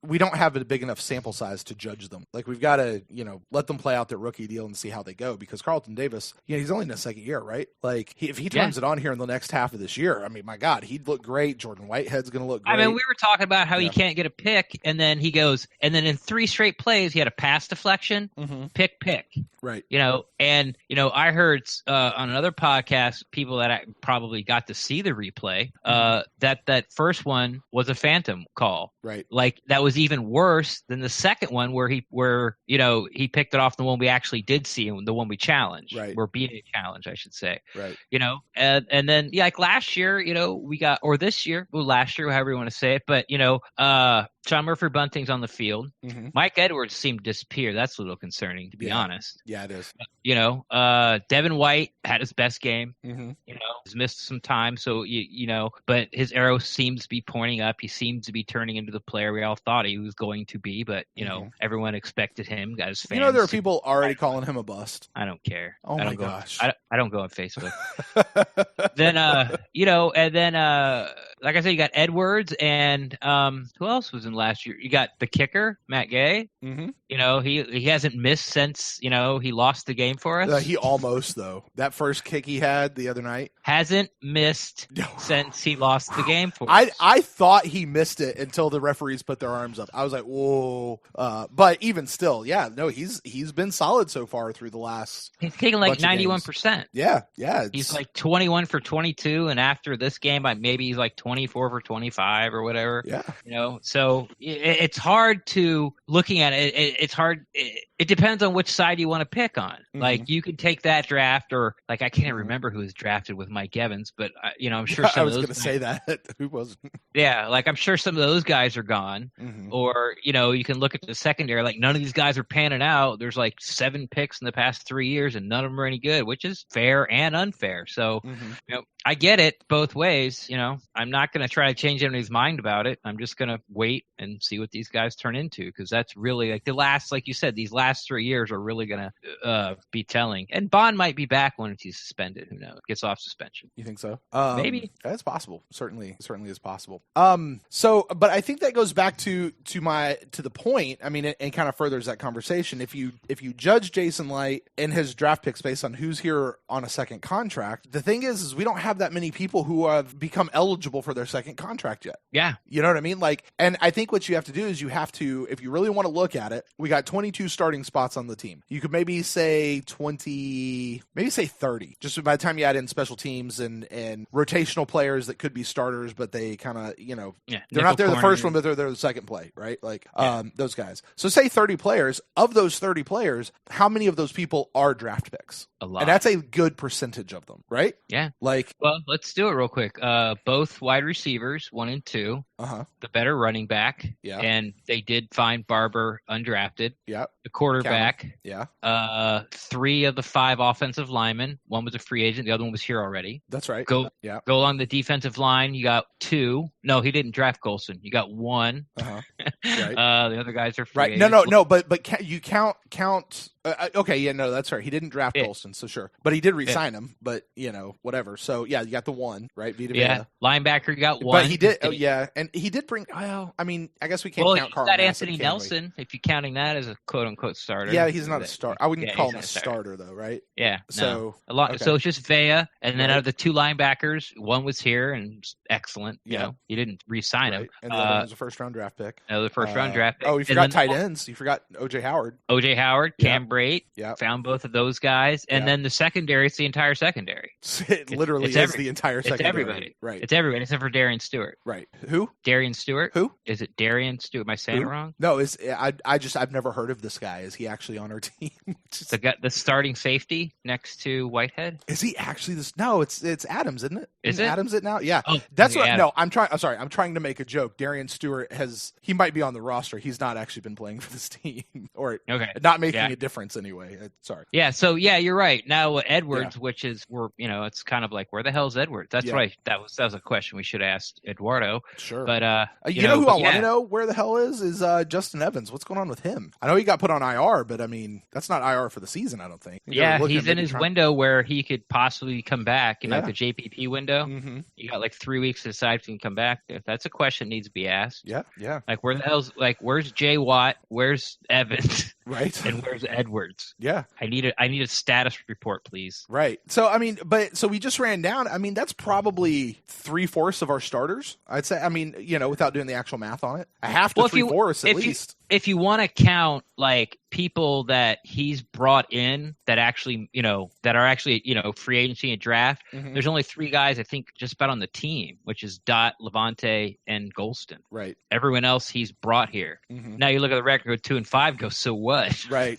We don't have a big enough sample size to judge them. We've got to, let them play out their rookie deal and see how they go, because Carlton Davis, he's only in his second year, right? If he turns it on here in the next half of this year, I mean, my God, he'd look great. Jordan Whitehead's going to look great. I mean, we were talking about how he can't get a pick, and then he goes, and then in 3 straight plays, he had a pass deflection, mm-hmm. pick. Right. I heard on another podcast, people that I probably got to see the replay, that first one was a phantom call. Right. That was even worse than the second one where he picked it off the one we actually did see and the one we challenged. Right. Or beat a challenge, I should say. Right. And then last year, we got, or this year, last year, however you want to say it, but Sean Murphy-Bunting's on the field. Mm-hmm. Mike Edwards seemed to disappear. That's a little concerning, to be honest. Yeah, it is. Devin White had his best game. Mm-hmm. He's missed some time, so but his arrow seems to be pointing up. He seems to be turning into the player we all thought he was going to be, but mm-hmm. everyone expected him. Got his fans. There are people already calling him a bust. I don't care. Oh my gosh. I don't go on Facebook. Then like I said, you got Edwards and who else was in last year? You got the kicker, Matt Gay. Mm-hmm. He hasn't missed since he lost the game for us. He almost though. That first kick he had the other night hasn't missed since he lost the game for us. I thought he missed it until the referees put their arms up. I was like, whoa! But even still, he's been solid so far through the last. He's taken 91%. Yeah. He's 21 for 22, and after this game, maybe he's 24 for 25 or whatever. Yeah. So it's hard to looking at it. It's hard. It depends on which side you want to pick on. Mm-hmm. You could take that draft, or I can't remember who was drafted with Mike Evans, but I'm sure some I was of those. I was going to say that. Who was? Yeah, I'm sure some of those guys are gone. Mm-hmm. Or you can look at the secondary. None of these guys are panning out. There's 7 picks in the past 3 years, and none of them are any good, which is fair and unfair. So mm-hmm. I get it both ways. I'm not going to try to change anybody's mind about it. I'm just going to wait and see what these guys turn into, because that's really the last, like you said, these last 3 years are really going to be telling. And Bond might be back when he's suspended. Who knows? Gets off suspension. You think so? Maybe. That's possible. Certainly is possible. But I think that goes back to the point. I mean, it kind of furthers that conversation. If you judge Jason Licht and his draft picks based on who's here on a second contract, the thing is we don't have that many people who have become eligible for for their second contract yet. Yeah. You know what I mean? Like, and I think what you have to do is you have to, if you really want to look at it, we got 22 starting spots on the team. You could maybe say 20, maybe say 30, just by the time you add in special teams and rotational players that could be starters, but they kind of, they're not there the first one, but they're there the second play, right? Like, those guys. So say 30 players. Of those 30 players, how many of those people are draft picks? A lot. And that's a good percentage of them, right? Yeah. Like, well, let's do it real quick. Both wide receivers, 1 and 2. The better running back. Yeah. And they did find Barber undrafted. Yeah. The quarterback. Yeah. 3 of the 5 offensive linemen. 1 was a free agent. The other one was here already. That's right. Go Yeah. Go along the defensive line. You got 2. No, he didn't draft Golson. You got 1. Right. The other guys are free Right. agents. No. But you count. Okay. Yeah. No, that's right. He didn't draft Golston, so sure. But he did re-sign him. But whatever. So yeah, you got the 1, right? Vita yeah. Vea. Linebacker, you got 1. But he did. Oh yeah, and he did bring. Well, I mean, I guess we can't count Carl. Got Nassib, Anthony can Nelson, if you're counting that as a quote unquote starter. Yeah, he's not a starter. I wouldn't call him a starter though, right? Yeah. So a lot. Okay. So it's just Vea, and then out of the 2 linebackers, 1 was here and excellent. Yeah. You didn't re-sign him. And the other one was a first-round draft pick. Another first-round draft pick. Oh, you forgot tight ends. You forgot O.J. Howard. O.J. Howard, Cam Brate. Yeah. Found both of those guys, and then the secondary. It's the entire secondary. It literally is the entire secondary. It's everybody. Right. It's everybody except for Darian Stewart. Right. Who? Darian Stewart. Who? Is it Darian Stewart? Am I saying it wrong? No, I've never heard of this guy. Is he actually on our team? The starting safety next to Whitehead. Is he actually this? No, it's Adams, isn't it? Is it Adams? It now? Yeah. Oh, that's what. yeah. No, I'm trying to make a joke. Darian Stewart he might be on the roster. He's not actually been playing for this team, or not making a difference anyway. Sorry. Yeah. So yeah, you're right. Now Edwards, which is it's kind of like, where the hell's Edwards? That's right. That was a question we should have asked Eduardo. Sure. But you know who I want to know where the hell is Justin Evans? What's going on with him? I know he got put on IR, but I mean that's not IR for the season. I don't think. He's in his window where he could possibly come back. Like the JPP window. Mm-hmm. You got like 3 weeks to decide if he can come back. If that's a question that needs to be asked. Yeah. Like where the hell's where's Jay Watt? Where's Evans? Right. And where's Edwards? Yeah. I need a status report, please. Right. So I mean, so we just ran down. I mean, that's probably 3/4 of our starters. I'd say. I mean, without doing the actual math on it, a half to 3/4 at least. If you want to count like people that he's brought in that actually, that are actually, free agency and draft, there's only 3 guys I think just about on the team, which is Dot, Levante, and Golston. Right. Everyone else he's brought here. Now you look at the record, 2-5, go, so what? Right.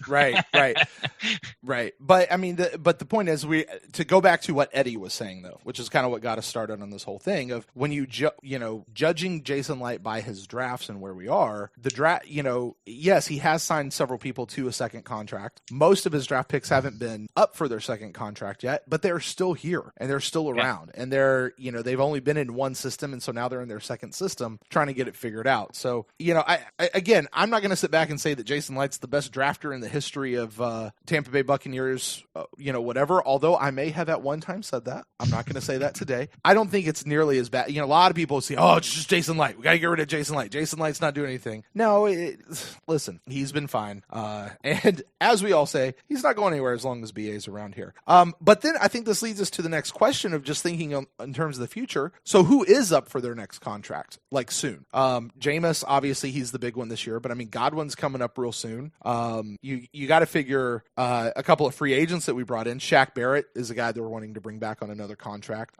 Right. But I mean, the point is to go back to what Eddie was saying though, which is kind of what got us started on this whole thing of when you judging Jason Licht by his drafts and where we are, the draft, yes, he has signed several people to a second contract. Most of his draft picks haven't been up for their second contract yet, but they're still here and they're still around and they're, they've only been in one system. And so now they're in their second system trying to get it figured out. So, again, I'm not going to sit back and say that Jason Licht's the best drafter in the history of Tampa Bay Buccaneers, whatever, although I may have at one time said that. I'm not going to say that today. I don't think it's nearly as bad. A lot of people say, oh, it's just Jason Licht. We got to get rid of Jason Licht. Jason Light's not doing anything. No, listen, he's been fine. And as we all say, he's not going anywhere as long as BA's around here. But then I think this leads us to the next question of just thinking in terms of the future. So who is up for their next contract, like soon? Jameis, obviously he's the big one this year, but I mean, Godwin's coming up real soon. You got to figure a couple of free agents that we brought in. Shaq Barrett is a guy that we're wanting to bring back on another contract.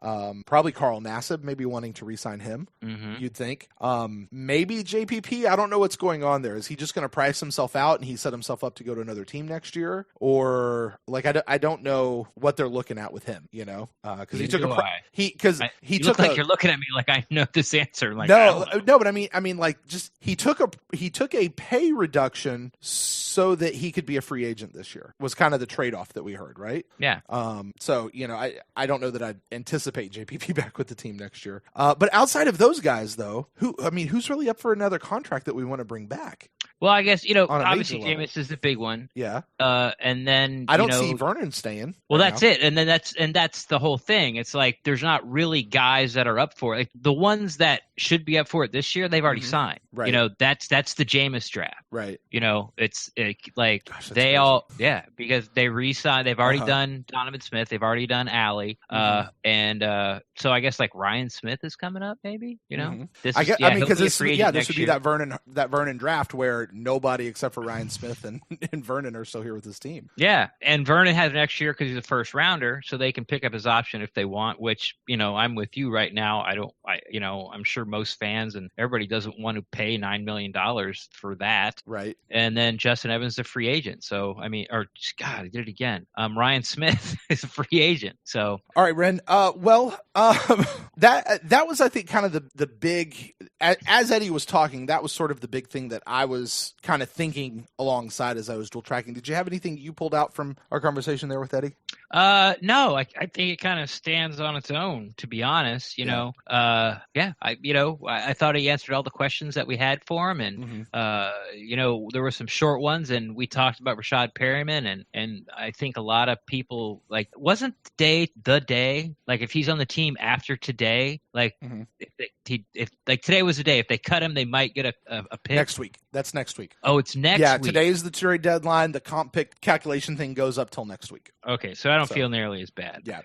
Probably Carl Nassib, maybe wanting to re-sign him, you'd think. Maybe JPP, I don't know what's going on there. Is he just going to price himself out and he set himself up to go to another team next year? Or like, I don't know what they're looking at with him, because he took you're looking at me like I know this answer. Like, no, but I mean, like just he took a pay reduction so that he could be a free agent this year was kind of the trade-off that we heard, right? Yeah. So, I don't know that I'd anticipate JPP back with the team next year. But outside of those guys though, who's really up for another contract that we want to bring back? Well, I guess, On a obviously major level. Jameis is the big one. Yeah. And then I don't see Vernon staying. Well, right that's now. it, and then that's the whole thing. It's like there's not really guys that are up for it. Like, the ones that should be up for it this year, they've already signed. Right. That's the Jameis draft. Right. It's like Gosh, that's they crazy. all because they re-signed. They've already done Donovan Smith. They've already done Allie. And so I guess like Ryan Smith is coming up. Maybe this. Because this would be that that Vernon draft where nobody except for Ryan Smith and Vernon are still here with his team. Yeah, and Vernon has next year because he's a first rounder, so they can pick up his option if they want. Which I'm with you right now. I'm sure most fans and everybody doesn't want to pay $9 million for that. Right. And then Justin Evans is a free agent. So I did it again. Ryan Smith is a free agent. So all right, Ren. That was, I think, kind of the big, as Eddie was talking, that was sort of the big thing that I was kind of thinking alongside as I was dual tracking. Did you have anything you pulled out from our conversation there with Eddie? No, I think it kind of stands on its own, to be honest. I thought he answered all the questions that we had for him, and there were some short ones, and we talked about Rashad Perryman, and I think a lot of people wasn't today the day, like if he's on the team after today, if today was the day, if they cut him, they might get a pick next week. That's next week. Oh, it's next week. Yeah, today's the trade deadline. The comp pick calculation thing goes up till next week. Okay, so I don't feel nearly as bad. Yeah.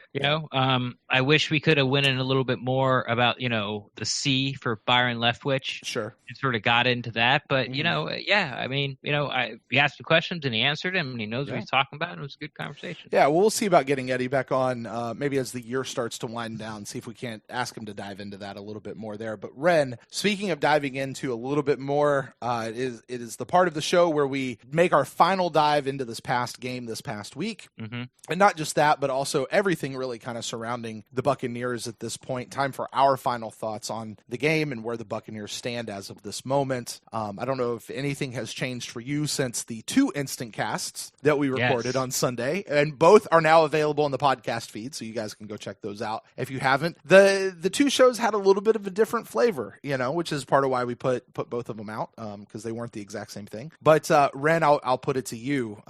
I wish we could have went in a little bit more about, the C for Byron Leftwich. Sure. And sort of got into that. But, he asked the questions and he answered them and he knows what he's talking about. And it was a good conversation. Yeah, well, we'll see about getting Eddie back on maybe as the year starts to wind down, see if we can't ask him to dive into that a little bit more there. But Ren, speaking of diving into a little bit more, it is the part of the show where we make our final dive into this past game this past week. Mm-hmm. And not just that, but also everything really kind of surrounding the Buccaneers at this point. Time for our final thoughts on the game and where the Buccaneers stand as of this moment. I don't know if anything has changed for you since the 2 instant casts that we recorded on Sunday, and both are now available on the podcast feed, so you guys can go check those out if you haven't. The 2 shows had a little bit of a different flavor, which is part of why we put both of them out, because they weren't the exact same thing. But Ren, I'll put it to you.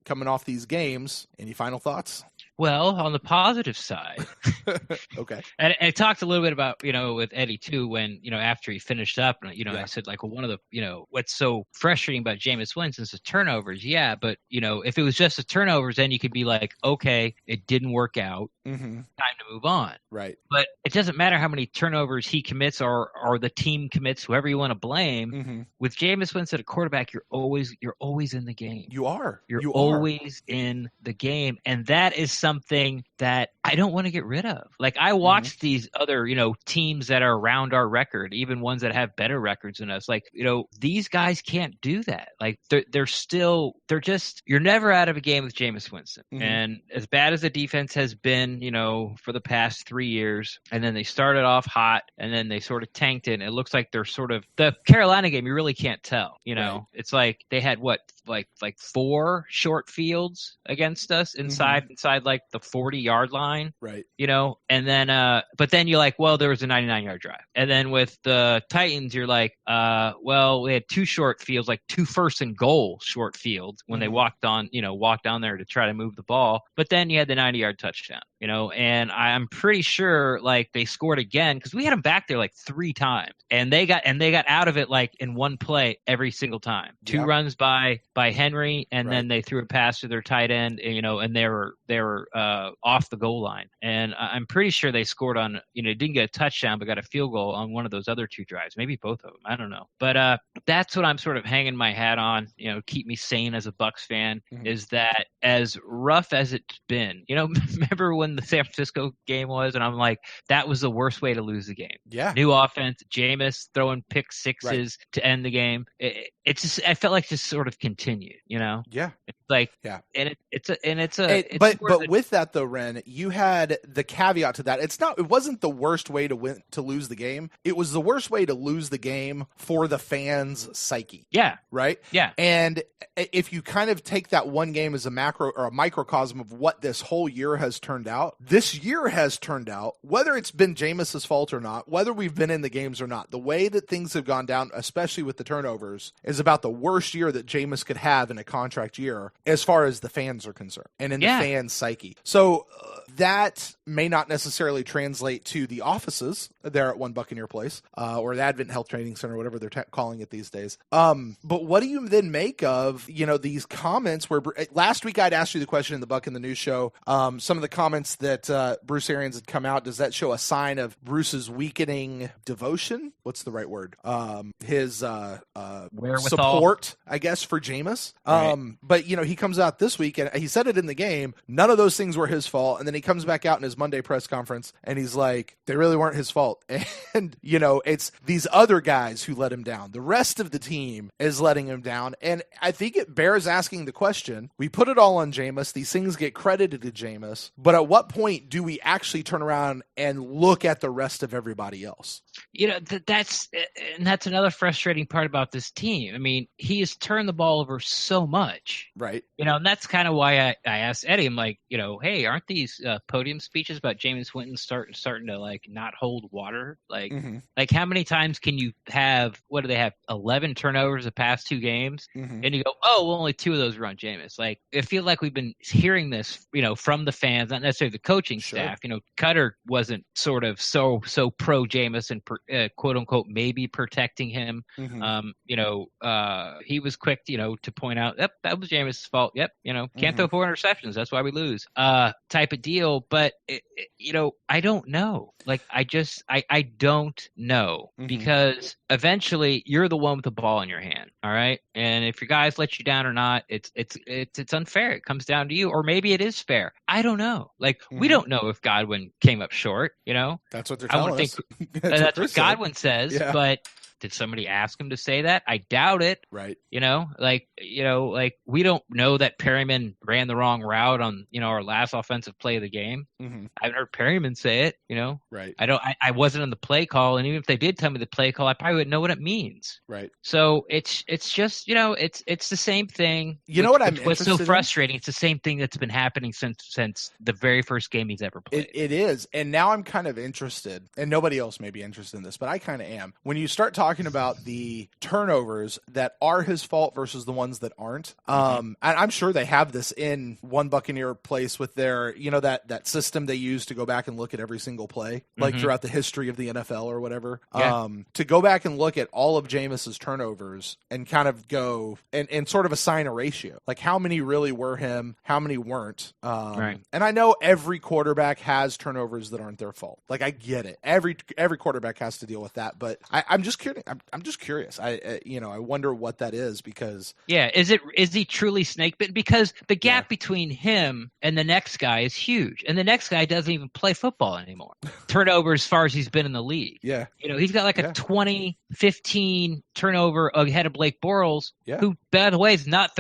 Coming off these games, any final thoughts? Well, on the positive side, okay. And I talked a little bit about, with Eddie too, when, after he finished up, and, I said one of the, what's so frustrating about Jameis Winston is the turnovers. Yeah. But, if it was just the turnovers, then you could be like, okay, it didn't work out. Mm-hmm. Time to move on. Right. But it doesn't matter how many turnovers he commits or the team commits, whoever you want to blame. Mm-hmm. With Jameis Winston, a quarterback, you're always in the game. You are. You're always in the game. And that is something that I don't want to get rid of. I watch these other, teams that are around our record, even ones that have better records than us. These guys can't do that. You're never out of a game with Jameis Winston. Mm-hmm. And as bad as the defense has been, for the past 3 years, and then they started off hot and then they sort of tanked it. And it looks like they're sort of the Carolina game. You really can't tell, Right. It's like they had 4 short fields against us inside the 40-yard line. Right. And then, but then you're like, well, there was a 99-yard drive. And then with the Titans, you're like, well, we had 2 short fields, 2 first and goal short fields when they walked down there to try to move the ball. But then you had the 90-yard touchdown, and I'm pretty sure they scored again because we had them back there 3 times and they got out of it in one play every single time. 2 runs by Henry, and then they threw a pass to their tight end, and they were off the goal line. And I'm pretty sure they scored on, didn't get a touchdown, but got a field goal on one of those other 2 drives, maybe both of them. I don't know. But that's what I'm sort of hanging my hat on, keep me sane as a Bucs fan, is that as rough as it's been, remember when the San Francisco game was, and I'm like, that was the worst way to lose the game. Yeah. New offense, Jameis throwing pick sixes to end the game. It just, I felt like just sort of continued, Yeah. Like, Yeah. and But with that though, Ren, you had the caveat to that. It wasn't the worst way to lose the game. It was the worst way to lose the game for the fans' psyche. Yeah. Right? Yeah. And if you kind of take that one game as a macro or a microcosm of what this whole year has turned out, this year has turned out, whether it's been Jameis's fault or not, whether we've been in the games or not, the way that things have gone down, especially with the turnovers, is about the worst year that Jameis could have in a contract year as far as the fans are concerned and in the fans' psyche. So that may not necessarily translate to the offices there at One Buccaneer Place or the Advent Health Training Center, whatever they're calling it these days. But what do you then make of, these comments where last week I'd asked you the question in the Buck in the News show, some of the comments that Bruce Arians had come out, does that show a sign of Bruce's weakening devotion? What's the right word? His support, I guess, for Jameis. Right. But, he comes out this week and he said it in the game. None of those things were his fault. And then he comes back out in his Monday press conference and he's like, they really weren't his fault. And, it's these other guys who let him down. The rest of the team is letting him down. And I think it bears asking the question, we put it all on Jameis. These things get credited to Jameis. But at what point do we actually turn around and look at the rest of everybody else? That's another frustrating part about this team. I mean, he has turned the ball over so much. Right. And that's kind of why I asked Eddie, I'm like, hey, aren't these podium speeches about Jameis Winston starting to like not hold water? Like, like how many times can you have, what do they have, 11 turnovers the past 2 games? And you go, oh, well, only 2 of those were on Jameis. Like, I feel like we've been hearing this, from the fans, not necessarily the coaching staff. Cutter wasn't sort of so pro Jameis and quote unquote maybe protecting him. He was quick, to point out, yep, that was Jameis' fault. Yep, can't throw 4 interceptions. That's why we lose. Type of deal. But I don't know. Like, I don't know because eventually you're the one with the ball in your hand. All right. And if your guys let you down or not, it's unfair. It comes down to you, or maybe it is fair. I don't know. Like, we don't know if Godwin came up short, That's what they're telling us. That's what Godwin says, but did somebody ask him to say that? I doubt it. Right. We don't know that Perryman ran the wrong route on, our last offensive play of the game. I haven't heard Perryman say it, Right. I wasn't on the play call. And even if they did tell me the play call, I probably wouldn't know what it means. Right. So it's just, it's the same thing. What's so frustrating? It's the same thing that's been happening since the very first game he's ever played. It is. And now I'm kind of interested, and nobody else may be interested in this, but I kind of am. When you start talking about the turnovers that are his fault versus the ones that aren't, and I'm sure they have this in One Buccaneer Place with their, that system they use to go back and look at every single play, like throughout the history of the NFL or whatever. To go back and look at all of Jameis's turnovers and kind of go and sort of assign a ratio, like how many really were him, how many weren't. Right. And I know every quarterback has turnovers that aren't their fault. Like, I get it. Every quarterback has to deal with that, but I'm just kidding. I'm just curious. I wonder what that is, because is he truly snake bitten? Because the gap between him and the next guy is huge, and the next guy doesn't even play football anymore. Turnovers as far as he's been in the league. Yeah, he's got like a 20-15 turnover ahead of Blake Bortles, who, by the way, is not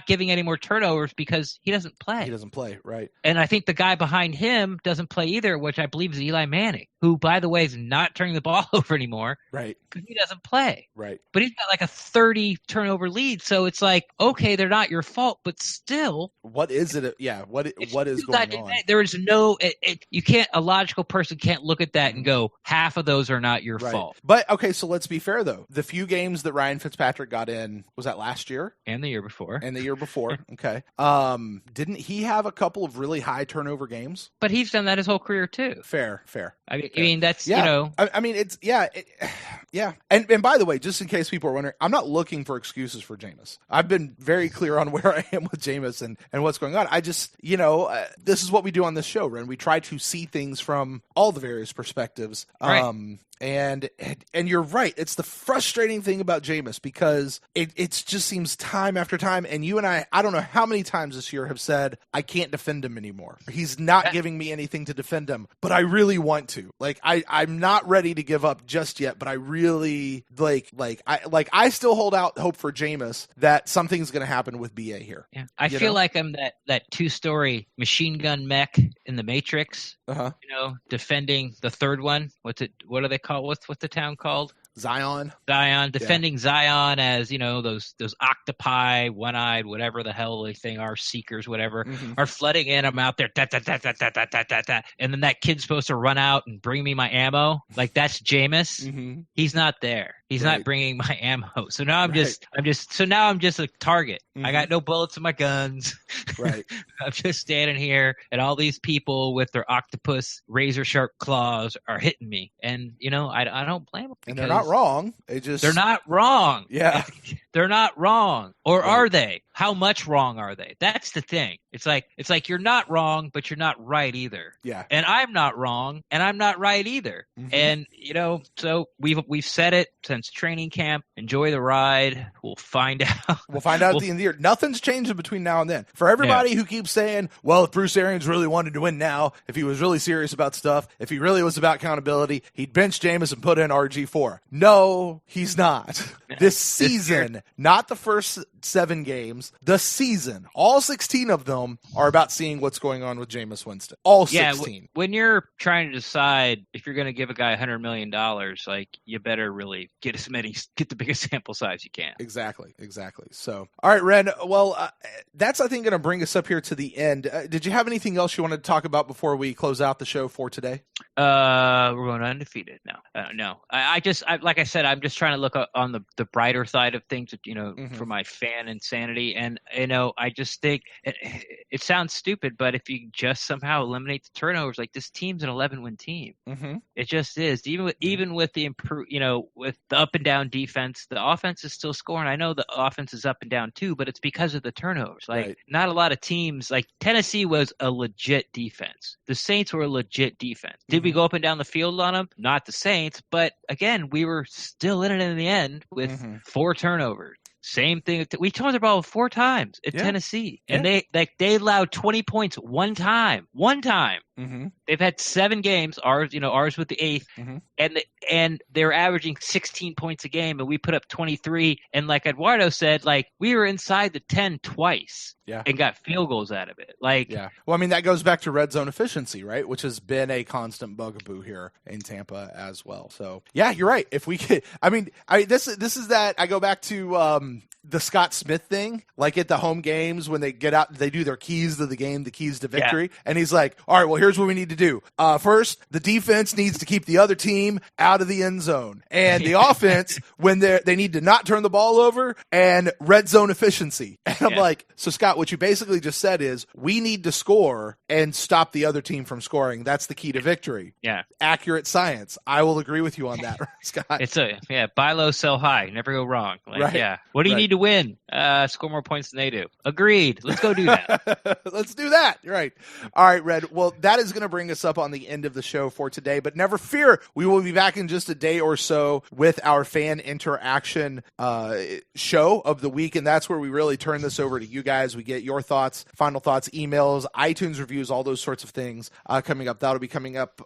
giving any more turnovers because he doesn't play. He doesn't play, right? And I think the guy behind him doesn't play either, which I believe is Eli Manning, who, by the way, is not turning the ball over anymore, right? Because he doesn't play, right? But he's got like a 30 turnover lead, so it's like, okay, they're not your fault, but still, what is it? Yeah, what is going on? There is no, you can't. A logical person can't look at that and go, half of those are not your fault. But okay, so let's be fair though. The few games that Ryan Fitzpatrick got in, was that last year and the year before? Okay. Didn't he have a couple of really high turnover games? But he's done that his whole career too. Fair. I mean, that's I mean, it's And by the way, just in case people are wondering, I'm not looking for excuses for Jameis. I've been very clear on where I am with Jameis and what's going on. I just, this is what we do on this show, Ren. We try to see things from all the various perspectives. Right. And you're right. It's the frustrating thing about Jameis because it just seems time after time. And you and I don't know how many times this year have said, I can't defend him anymore. He's not giving me anything to defend him, but I really want to. Like, I'm not ready to give up just yet, but I really I still hold out hope for Jameis that something's going to happen with BA here. Yeah. I feel like I'm that 2-story machine gun mech in the Matrix, defending the third one. What do they call? What's the town called? Zion, defending Zion as, those octopi, one-eyed, whatever the hell they thing are, seekers, whatever, are flooding in. I'm out there, and then that kid's supposed to run out and bring me my ammo. Like, that's Jameis. He's not there. He's not bringing my ammo. So now I'm just a target. I got no bullets in my guns. Right. I'm just standing here, and all these people with their octopus razor sharp claws are hitting me. And I don't blame them. And they're not wrong. They're not wrong. Yeah. They're not wrong. Or are they? How much wrong are they? That's the thing. It's like you're not wrong, but you're not right either. Yeah. And I'm not wrong, and I'm not right either. And so we've said it since training camp. Enjoy the ride. We'll find out. We'll find out at the end of the year. Nothing's changing between now and then. For everybody who keeps saying, well, if Bruce Arians really wanted to win now, if he was really serious about stuff, if he really was about accountability, he'd bench Jameis and put in RG4. No, he's not. This season, not the first 7 games, the season, all 16 of them are about seeing what's going on with Jameis Winston. All 16. Yeah, when you're trying to decide if you're going to give a guy $100 million, like, you better really get the biggest sample size you can. Exactly. So, all right, Ren. Well, that's, I think, going to bring us up here to the end. Did you have anything else you wanted to talk about before we close out the show for today? We're going undefeated. No. Like I said, I'm just trying to look on the brighter side of things, for my fan insanity. And, I just think it sounds stupid, but if you just somehow eliminate the turnovers, like, this team's an 11-win team. It just is. Even with the with the up and down defense, the offense is still scoring. I know the offense is up and down too, but it's because of the turnovers. Like, not a lot of teams, like Tennessee was a legit defense. The Saints were a legit defense. Did we go up and down the field on them? Not the Saints, but again, we were still in it in the end with 4 turnovers. Same thing. We turned the ball 4 times at Tennessee, and they allowed 20 points one time. They've had 7 games. Ours with the 8th, and they're averaging 16 points a game, and we put up 23. And like Eduardo said, like, we were inside the 10 twice, and got field goals out of it. Like, well, I mean, that goes back to red zone efficiency, right? Which has been a constant bugaboo here in Tampa as well. So, yeah, you're right. If we could, this is that I go back to the Scott Smith thing, like at the home games when they get out, they do their keys to the game, the keys to victory. And he's like, all right, well, here's what we need to do. First, the defense needs to keep the other team out of the end zone. And the offense, when they need to not turn the ball over, and red zone efficiency. And I'm like, so Scott, what you basically just said is we need to score and stop the other team from scoring. That's the key to victory. Yeah. Accurate science. I will agree with you on that, Scott. It's buy low, sell high. Never go wrong. Like, what do you need to win? Score more points than they do. Agreed. Let's go do that. Let's do that. Right. All right, Red. Well, that is going to bring us up on the end of the show for today, but never fear. We will be back in just a day or so with our fan interaction show of the week, and that's where we really turn this over to you guys. We get your thoughts, final thoughts, emails, iTunes reviews, all those sorts of things coming up. That'll be coming up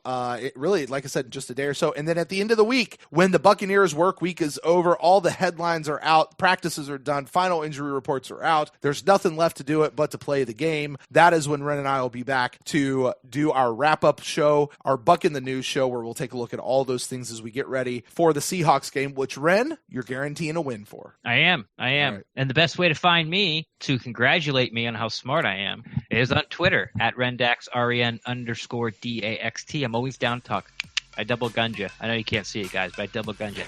really, like I said, in just a day or so. And then at the end of the week, when the Buccaneers work week is over, all the headlines are out, practices are done, final injury reports are out. There's nothing left to do it but to play the game. That is when Ren and I will be back to do our wrap-up show, our Buck in the News show, where we'll take a look at all those things as we get ready for the Seahawks game, which, Ren, you're guaranteeing a win for. I am. Right. And the best way to find me, to congratulate me on how smart I am, is on Twitter, at Rendax, REN_DAXT. I'm always down to talk. I double gunned you. I know you can't see it, guys, but I double gunned you.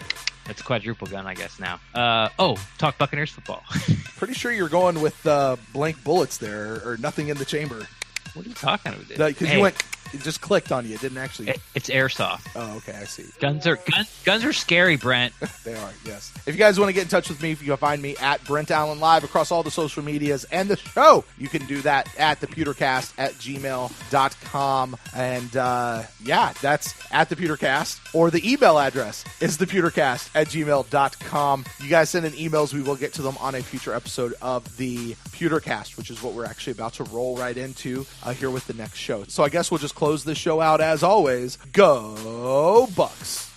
It's a quadruple gun, I guess, now. Talk Buccaneers football. Pretty sure you're going with blank bullets there, or nothing in the chamber. What are you talking about? Because you went It just clicked on you. It didn't actually. It's airsoft. Oh, okay. I see. Guns are scary, Brent. They are, yes. If you guys want to get in touch with me, you can find me at Brent Allen Live across all the social medias and the show. You can do that at thepewtercast@gmail.com. And that's at thepewtercast. Or the email address is thepewtercast@gmail.com. You guys send in emails. We will get to them on a future episode of the Pewtercast, which is what we're actually about to roll right into here with the next show. So I guess we'll just close this show out as always. Go Bucs!